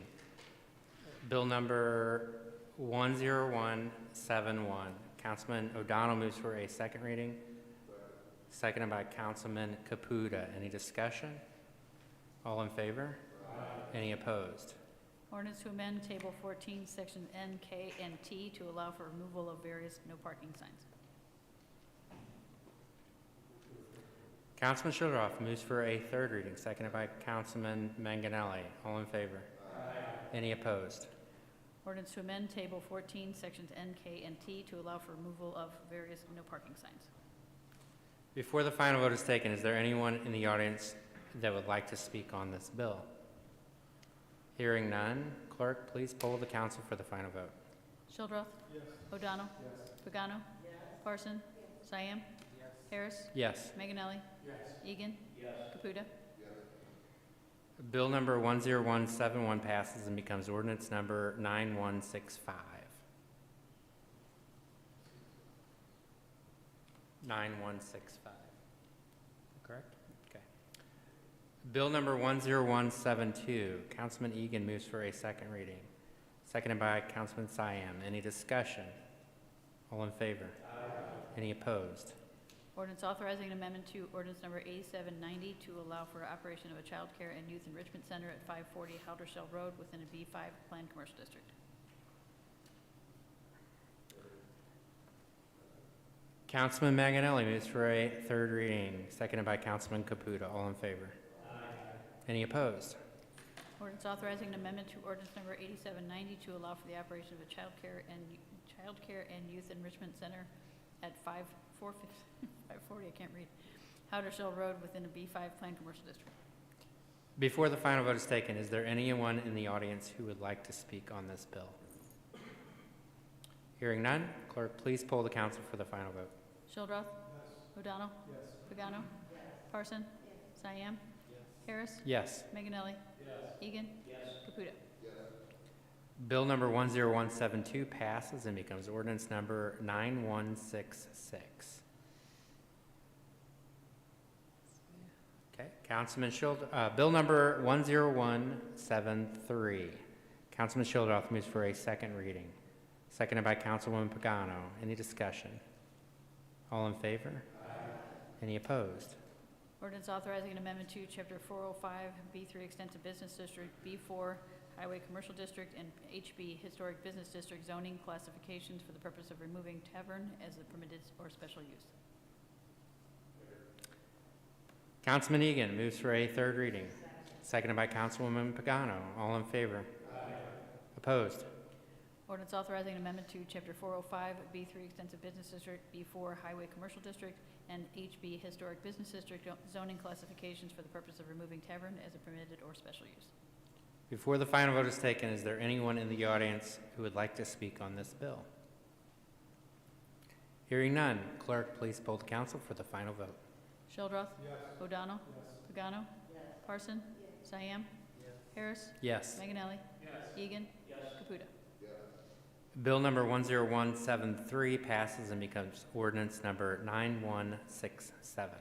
Bill number 10171. Councilman O'Donnell moves for a second reading. Seconded by Councilman Caputa. Any discussion? All in favor? Any opposed? Ordinance to amend Table 14, Sections N, K, and T to allow for removal of various no parking signs. Councilman Shildroff moves for a third reading, seconded by Councilman Manganelli. All in favor? Any opposed? Ordinance to amend Table 14, Sections N, K, and T to allow for removal of various no parking signs. Before the final vote is taken, is there anyone in the audience that would like to speak on this bill? Hearing none, clerk, please poll the council for the final vote. Shildroth. Yes. O'Donnell. Yes. Pagano. Yes. Parson. Yes. Siam. Yes. Harris. Yes. Manganelli. Yes. Egan. Yes. Caputa. Bill number 10171 passes and becomes ordinance number 9165. 9165. Correct? Okay. Bill number 10172. Councilman Egan moves for a second reading. Seconded by Councilman Siam. Any discussion? All in favor? Any opposed? Ordinance authorizing an amendment to ordinance number 8790 to allow for operation of a child care and youth enrichment center at 540 Howdershell Road within a B5 planned commercial district. Councilman Manganelli moves for a third reading, seconded by Councilman Caputa. All in favor? Any opposed? Ordinance authorizing an amendment to ordinance number 8790 to allow for the operation of a child care and youth enrichment center at 540, I can't read, Howdershell Road within a B5 planned commercial district. Before the final vote is taken, is there anyone in the audience who would like to speak on this bill? Hearing none, clerk, please poll the council for the final vote. Shildroth. Yes. O'Donnell. Yes. Pagano. Yes. Parson. Yes. Siam. Yes. Harris. Yes. Manganelli. Yes. Egan. Yes. Caputa. Bill number 10172 passes and becomes ordinance number 9166. Okay, Councilman Bill number 10173. Councilman Shildroth moves for a second reading. Seconded by Councilwoman Pagano. Any discussion? All in favor? Any opposed? Ordinance authorizing an amendment to Chapter 405, B3 Extensive Business District, B4 Highway Commercial District, and HB Historic Business District zoning classifications for the purpose of removing tavern as a permitted or special use. Councilman Egan moves for a third reading. Seconded by Councilwoman Pagano. All in favor? Opposed? Ordinance authorizing an amendment to Chapter 405, B3 Extensive Business District, B4 Highway Commercial District, and HB Historic Business District zoning classifications for the purpose of removing tavern as a permitted or special use. Before the final vote is taken, is there anyone in the audience who would like to speak on this bill? Hearing none, clerk, please poll the council for the final vote. Shildroth. Yes. O'Donnell. Yes. Pagano. Yes. Parson. Yes. Cyan. Yes. Harris. Yes. Manganelli. Yes. Egan. Yes. Caputa. Bill number 10173 passes and becomes ordinance number 9167.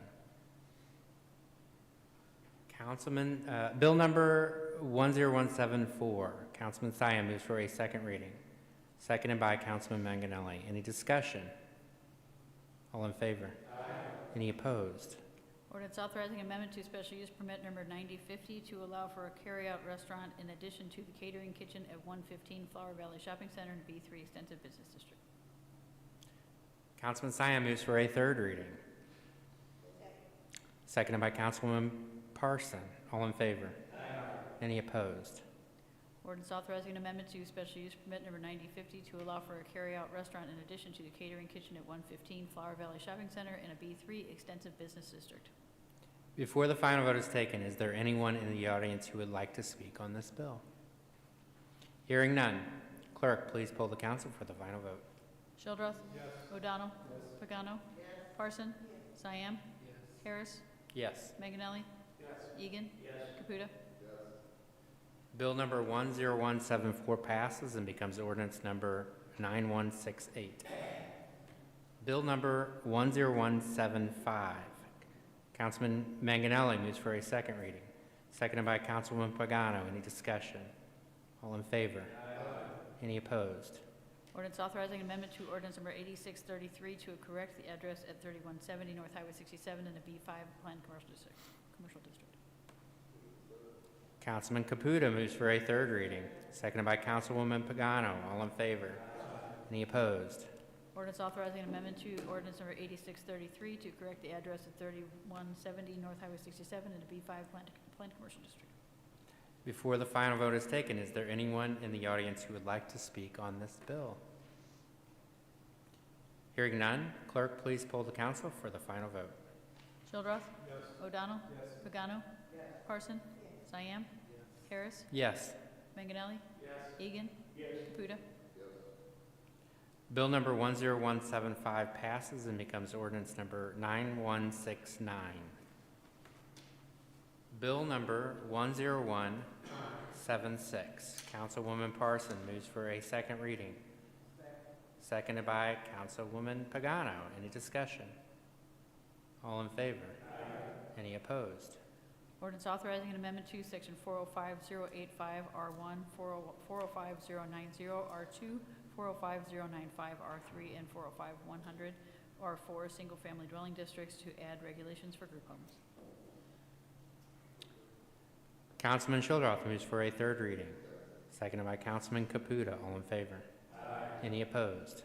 Bill number 10174, Councilman Cyan moves for a second reading. Seconded by Councilman Manganelli. Any discussion? All in favor? Aye. Any opposed? Ordinance authorizing amendment to special use permit number 9050 to allow for a carry-out restaurant in addition to the catering kitchen at 115 Flower Valley Shopping Center in B3 Extensive Business District. Councilman Cyan moves for a third reading. Seconded by Councilwoman Parson. All in favor? Aye. Any opposed? Ordinance authorizing an amendment to special use permit number 9050 to allow for a carry-out restaurant in addition to the catering kitchen at 115 Flower Valley Shopping Center in a B3 Extensive Business District. Before the final vote is taken, is there anyone in the audience who would like to speak on this bill? Hearing none, clerk, please poll the council for the final vote. Shildroth. Yes. O'Donnell. Yes. Pagano. Yes. Parson. Yes. Cyan. Yes. Harris. Yes. Manganelli. Yes. Egan. Yes. Caputa. Bill number 10174 passes and becomes ordinance number 9168. Bill number 10175. Councilman Manganelli moves for a second reading. Seconded by Councilwoman Pagano. Any discussion? All in favor? Aye. Any opposed? Ordinance authorizing amendment to ordinance number 8633 to correct the address at 3170 North Highway 67 in the B5 Planned Commercial District. Councilman Caputa moves for a third reading. Seconded by Councilwoman Pagano. All in favor? Any opposed? Ordinance authorizing an amendment to ordinance number 8633 to correct the address at 3170 North Highway 67 in the B5 Planned Commercial District. Before the final vote is taken, is there anyone in the audience who would like to speak on this bill? Hearing none, clerk, please poll the council for the final vote. Shildroth. Yes. O'Donnell. Yes. Pagano. Yes. Parson. Yes. Cyan. Yes. Harris. Yes. Manganelli. Yes. Egan. Yes. Caputa. Bill number 10175 passes and becomes ordinance number 9169. Bill number 10176. Councilwoman Parson moves for a second reading. Seconded by Councilwoman Pagano. Any discussion? All in favor? Aye. Any opposed? Ordinance authorizing an amendment to section 405085 R1, 405090 R2, 405095 R3, and 405100 R4 single-family dwelling districts to add regulations for group homes. Councilman Shildroth moves for a third reading. Seconded by Councilman Caputa. All in favor? Aye. Any opposed?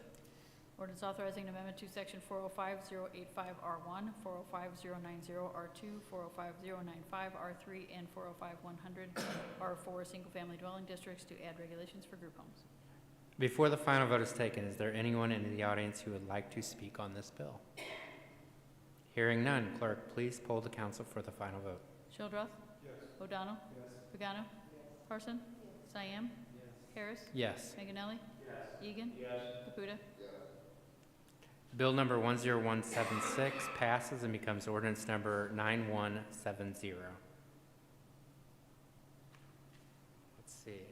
Ordinance authorizing an amendment to section 405085 R1, 405090 R2, 405095 R3, and 405100 R4 single-family dwelling districts to add regulations for group homes. Before the final vote is taken, is there anyone in the audience who would like to speak on this bill? Hearing none, clerk, please poll the council for the final vote. Shildroth. Yes. O'Donnell. Yes. Pagano. Yes. Parson. Yes. Cyan. Yes. Harris. Yes. Manganelli. Yes. Egan. Yes. Caputa. Bill number 10176 passes and becomes ordinance number 9170. Let's see.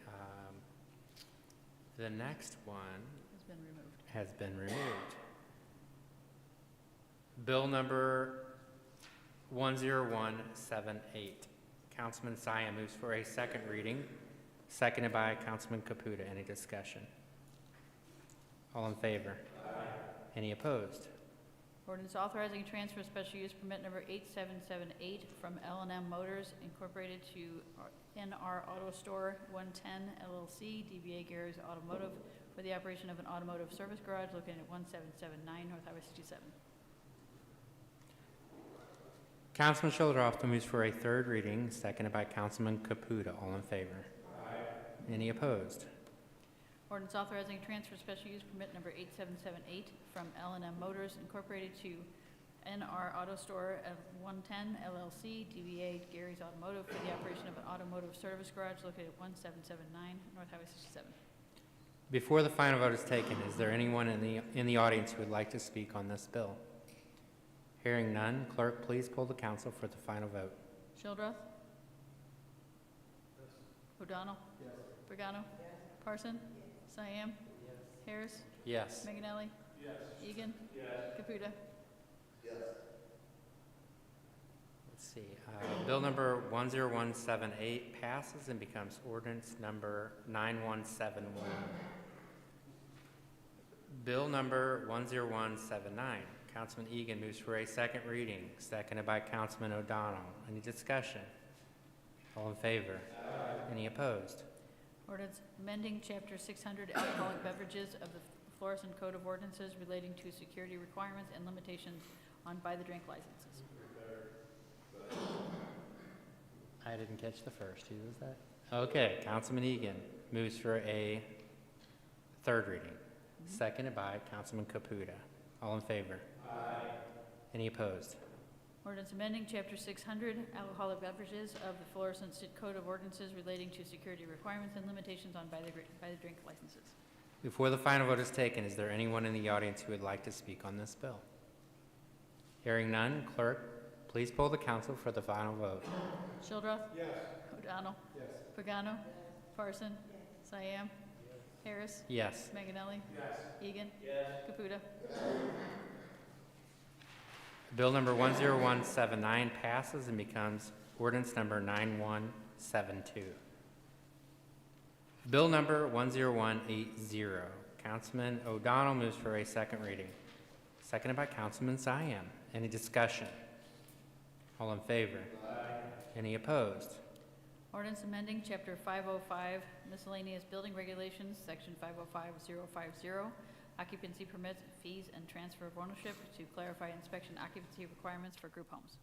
The next one has been removed. Bill number 10178. Councilman Cyan moves for a second reading, seconded by Councilman Caputa. Any discussion? All in favor? Aye. Any opposed? Ordinance authorizing transfer of special use permit number 8778 from L&M Motors Incorporated to NR Auto Store 110 LLC, DBA Gary's Automotive, for the operation of an automotive service garage located at 1779 North Highway 67. Councilman Shuldorff moves for a third reading, seconded by Councilman Caputa. All in favor? Aye. Any opposed? Ordinance authorizing transfer of special use permit number 8778 from L&M Motors Incorporated to NR Auto Store at 110 LLC, DBA Gary's Automotive, for the operation of an automotive service garage located at 1779 North Highway 67. Before the final vote is taken, is there anyone in the audience who would like to speak on this bill? Hearing none, clerk, please poll the council for the final vote. Shildroth? Yes. O'Donnell? Yes. Pagano? Yes. Parson? Yes. Siam? Yes. Harris? Yes. Manganelli? Yes. Egan? Yes. Caputa? Yes. Let's see. Bill number 10178 passes and becomes ordinance number 9171. Bill number 10179. Councilman Egan moves for a second reading, seconded by Councilman O'Donnell. Any discussion? All in favor? Aye. Any opposed? Ordinance amending Chapter 600 alcoholic beverages of the Florissant Code of Ordinances relating to security requirements and limitations on by-the-drink licenses. I didn't catch the first. Who was that? Okay, Councilman Egan moves for a third reading, seconded by Councilman Caputa. All in favor? Aye. Any opposed? Ordinance amending Chapter 600 alcoholic beverages of the Florissant Code of Ordinances relating to security requirements and limitations on by-the-drink licenses. Before the final vote is taken, is there anyone in the audience who would like to speak on this bill? Hearing none, clerk, please poll the council for the final vote. Shildroth? Yes. O'Donnell? Yes. Pagano? Yes. Parson? Yes. Siam? Yes. Harris? Yes. Manganelli? Yes. Egan? Yes. Caputa? Bill number 10179 passes and becomes ordinance number 9172. Bill number 10180. Councilman O'Donnell moves for a second reading, seconded by Councilman Siam. Any discussion? All in favor? Aye. Any opposed? Ordinance amending Chapter 505 miscellaneous building regulations, Section 505050, occupancy permits, fees, and transfer of ownership to clarify inspection occupancy requirements for group homes.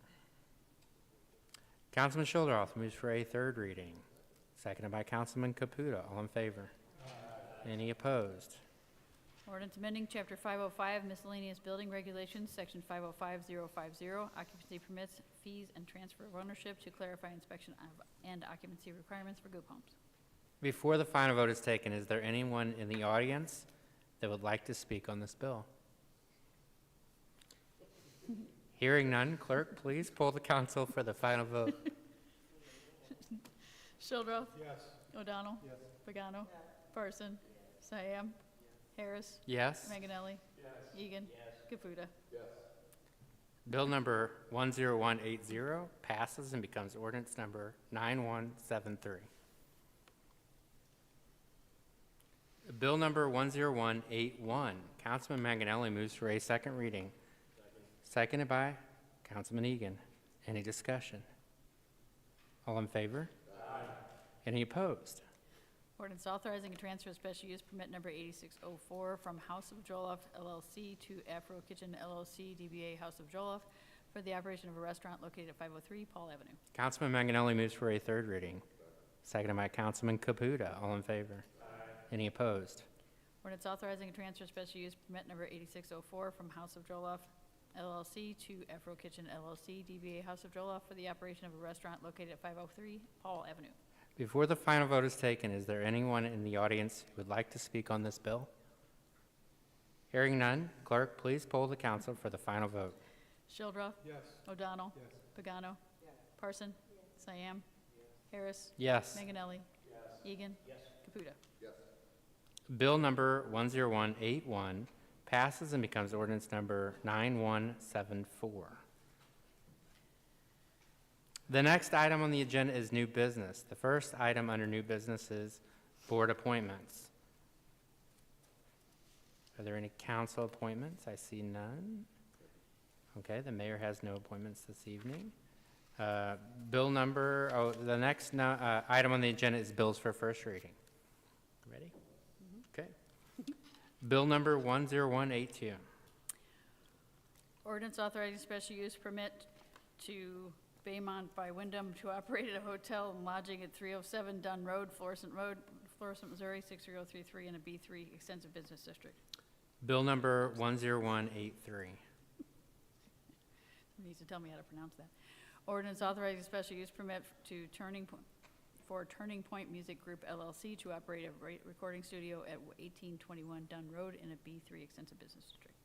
Councilman Shuldorff moves for a third reading, seconded by Councilman Caputa. All in favor? Aye. Any opposed? Ordinance amending Chapter 505 miscellaneous building regulations, Section 505050, occupancy permits, fees, and transfer of ownership to clarify inspection and occupancy requirements for group homes. Before the final vote is taken, is there anyone in the audience that would like to speak on this bill? Hearing none, clerk, please poll the council for the final vote. Shildroth? Yes. O'Donnell? Yes. Pagano? Yes. Parson? Yes. Siam? Harris? Yes. Manganelli? Yes. Egan? Yes. Caputa? Yes. Bill number 10180 passes and becomes ordinance number 9173. Bill number 10181. Councilman Manganelli moves for a second reading. Seconded by Councilman Egan. Any discussion? All in favor? Aye. Any opposed? Ordinance authorizing a transfer of special use permit number 8604 from House of Jollof LLC to Afro Kitchen LLC, DBA House of Jollof, for the operation of a restaurant located at 503 Paul Avenue. Councilman Manganelli moves for a third reading. Seconded by Councilman Caputa. All in favor? Aye. Any opposed? Ordinance authorizing a transfer of special use permit number 8604 from House of Jollof LLC to Afro Kitchen LLC, DBA House of Jollof, for the operation of a restaurant located at 503 Paul Avenue. Before the final vote is taken, is there anyone in the audience who would like to speak on this bill? Hearing none, clerk, please poll the council for the final vote. Shildroth? Yes. O'Donnell? Yes. Pagano? Yes. Parson? Yes. Siam? Yes. Harris? Yes. Manganelli? Yes. Egan? Yes. Caputa? Yes. Bill number 10181 passes and becomes ordinance number 9174. The next item on the agenda is new business. The first item under new business is board appointments. Are there any council appointments? I see none. Okay, the mayor has no appointments this evening. Bill number, the next item on the agenda is bills for first reading. Ready? Okay. Bill number 10182. Ordinance authorizing special use permit to Baymont by Wyndham to operate a hotel and lodging at 307 Dunn Road, Florissant, Missouri, 63033, in a B3 extensive business district. Bill number 10183. Needs to tell me how to pronounce that. Ordinance authorizing special use permit to Turning Point Music Group LLC to operate a recording studio at 1821 Dunn Road in a B3 extensive business district.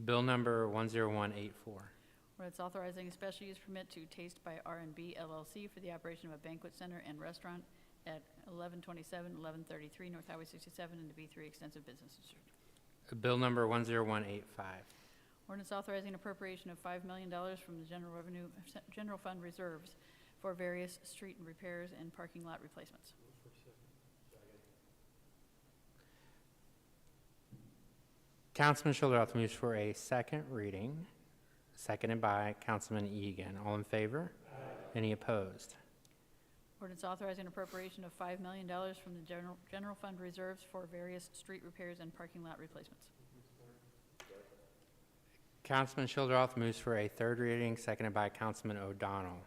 Bill number 10184. Ordinance authorizing a special use permit to Taste by R&B LLC for the operation of a banquet center and restaurant at 1127, 1133 North Highway 67 in the B3 extensive business district. Bill number 10185. Ordinance authorizing appropriation of $5 million from the general fund reserves for various street repairs and parking lot replacements. Councilman Schulderoth moves for a second reading, seconded by Councilman Egan. All in favor? Aye. Any opposed? Ordinance authorizing appropriation of $5 million from the general fund reserves for various street repairs and parking lot replacements. Councilman Schulderoth moves for a third reading, seconded by Councilman O'Donnell.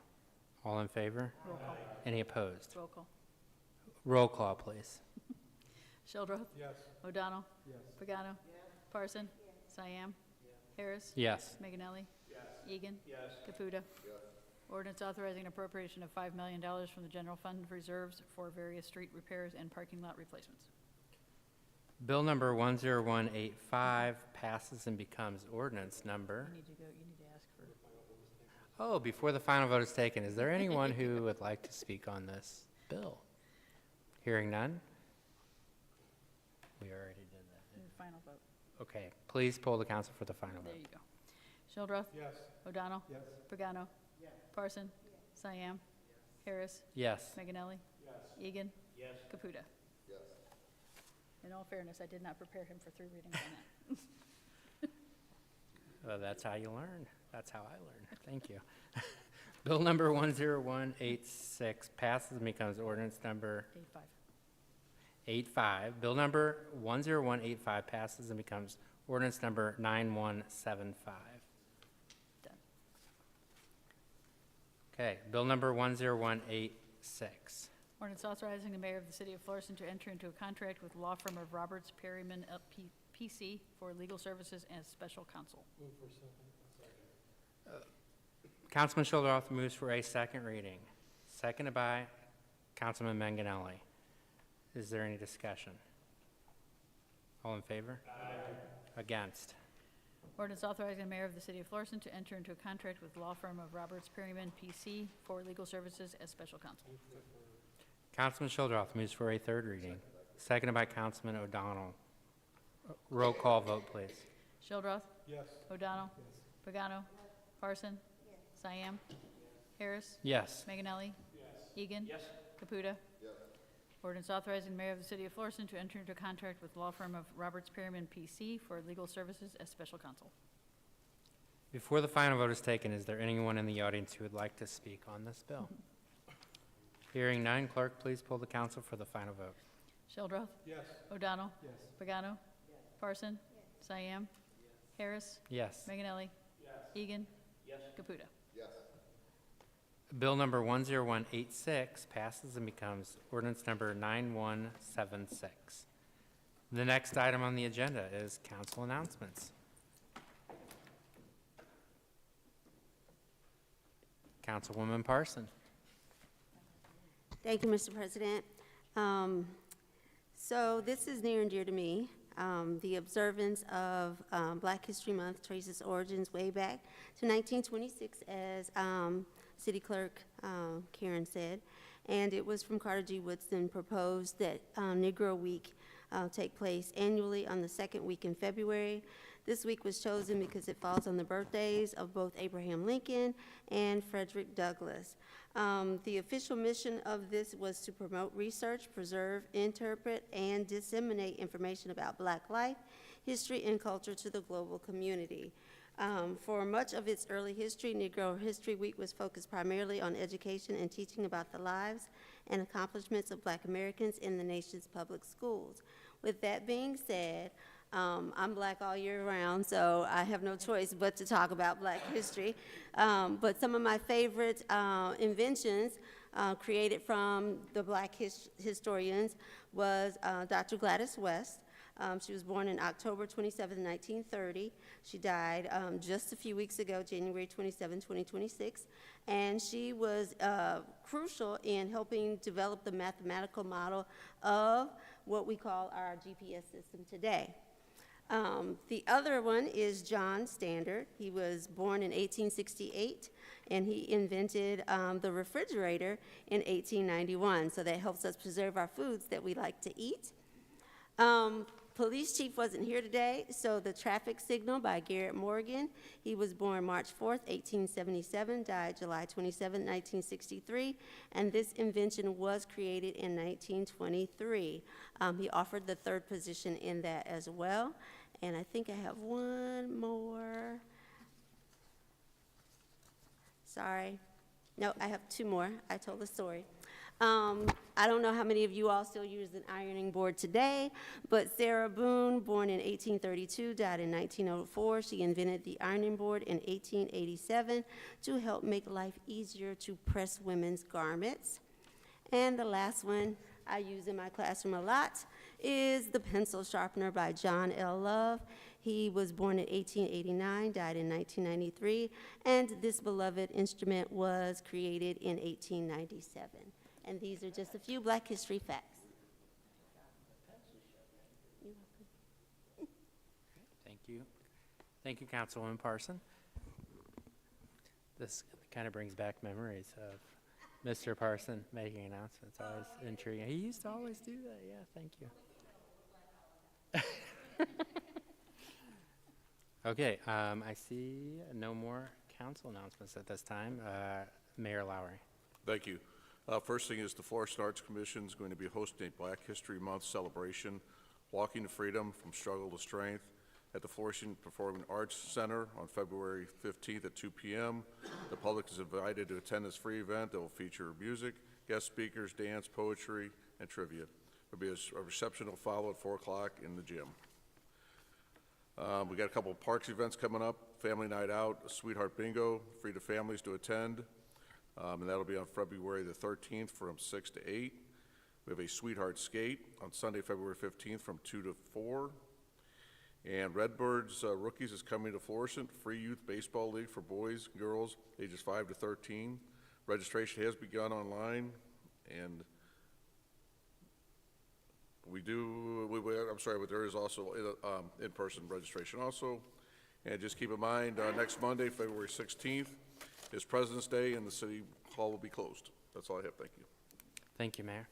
All in favor? Roll call. Any opposed? Roll call. Roll call, please. Schulderoth? Yes. O'Donnell? Yes. Pagano? Yes. Parson? Yes. Siam? Yes. Harris? Yes. Meganelli? Yes. Egan? Yes. Caputa? Yes. Ordinance authorizing appropriation of $5 million from the general fund reserves for various street repairs and parking lot replacements. Bill number 10185 passes and becomes ordinance number. You need to ask for. Oh, before the final vote is taken, is there anyone who would like to speak on this bill? Hearing none? We already did that. Final vote. Okay, please poll the council for the final There vote. you go. Schulderoth? Yes. O'Donnell? Yes. Pagano? Yes. Parson? Yes. Siam? Yes. Harris? Yes. Meganelli? Yes. Egan? Yes. Caputa? Yes. In all fairness, I did not prepare him for 3 readings on that. Well, that's how you learn. That's how I learn. Thank you. Bill number 10186 passes and becomes ordinance number 85. 85. Bill number 10185 passes and becomes ordinance number 9175. Done. Okay, bill number 10186. Ordinance authorizing the mayor of the city of Florissant to enter into a contract with law firm of Roberts Perryman PC for legal services as special counsel. Move for second. Councilman Schulderoth moves for a second reading, seconded by Councilman Manganelli. Is there any discussion? All in favor? Aye. Against? Ordinance authorizing the mayor of the city of Florissant to enter into a contract with law firm of Roberts Perryman PC for legal services as special counsel. Councilman Schulderoth moves for a third reading, seconded by Councilman O'Donnell. Roll call vote, please. Schulderoth? Yes. O'Donnell? Pagano? Parson? Siam? Harris? Yes. Meganelli? Egan? Caputa? Ordinance authorizing the mayor of the city of Florissant to enter into a contract with law firm of Roberts Perryman PC for legal services as special counsel. Before the final vote is taken, is there anyone in the audience who would like to speak on this bill? Hearing none, clerk, please poll the council for the final vote. Schulderoth? Yes. O'Donnell? Yes. Pagano? Parson? Siam? Harris? Yes. Meganelli? Egan? Caputa? Yes. Bill number 10186 passes and becomes ordinance number 9176. The next item on the agenda is council announcements. Councilwoman Parson. Thank you, Mr. President. So this is near and dear to me. The observance of Black History Month traces its origins way back to 1926, as City Clerk Karen said, and it was from Carter G. Woodson proposed that Negro Week take place annually on the second week in February. This week was chosen because it falls on the birthdays of both Abraham Lincoln and Frederick Douglass. The official mission of this was to promote research, preserve, interpret, and disseminate information about Black life, history, and culture to the global community. For much of its early history, Negro History Week was focused primarily on education and teaching about the lives and accomplishments of Black Americans in the nation's public schools. With that being said, I'm Black all year round, so I have no choice but to talk about Black history. But some of my favorite inventions created from the Black historians was Dr. Gladys West. She was born on October 27, 1930. She died just a few weeks ago, January 27, 2026. And she was crucial in helping develop the mathematical model of what we call our GPS system today. The other one is John Standard. He was born in 1868, and he invented the refrigerator in 1891. So that helps us preserve our foods that we like to eat. Police chief wasn't here today, so the traffic signal by Garrett Morgan. He was born March 4th, 1877, died July 27, 1963, and this invention was created in 1923. He offered the third position in that as well, and I think I have one more. Sorry. No, I have two more. I told the story. I don't know how many of you all still use an ironing board today, but Sarah Boone, born in 1832, died in 1904. She invented the ironing board in 1887 to help make life easier to press women's garments. And the last one I use in my classroom a lot is the pencil sharpener by John L. Love. He was born in 1889, died in 1993, and this beloved instrument was created in 1897. And these are just a few Black history facts. You're welcome. Thank you. Thank you, Councilwoman Parson. This kind of brings back memories of Mr. Parson making announcements. Always intriguing. He used to always do that. Yeah, thank you. Okay, I see no more council announcements at this time. Mayor Lowry. Thank you. First thing is the Florissant Arts Commission is going to be hosting a Black History Month celebration, Walking to Freedom from Struggle to Strength, at the Florissant Performing Arts Center on February 15th at 2 p.m. The public is invited to attend this free event that will feature music, guest speakers, dance, poetry, and trivia. There will be a reception that will follow at 4 o'clock in the gym. We got a couple of parks events coming up, Family Night Out, a Sweetheart Bingo, free to families to attend. And that'll be on February the 13th from 6 to 8. We have a Sweetheart Skate on Sunday, February 15th from 2 to 4. And Redbirds Rookies is coming to Florissant, free youth baseball league for boys and girls ages 5 to 13. Registration has begun online, and but there is also in-person registration also. And just keep in mind, next Monday, February 16th, is President's Day, and the City Hall will be closed. That's all I have. Thank you. Thank you, Mayor.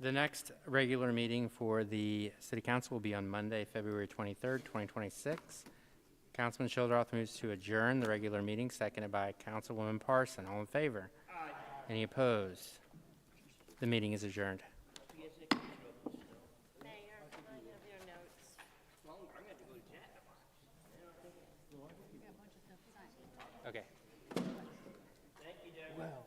The next regular meeting for the City Council will be on Monday, February 23rd, 2026. Councilman Childeroth moves to adjourn the regular meeting, seconded by Councilwoman Parson. All in favor? Aye. Any opposed? The meeting is adjourned. Okay. Thank you, Deborah. Well.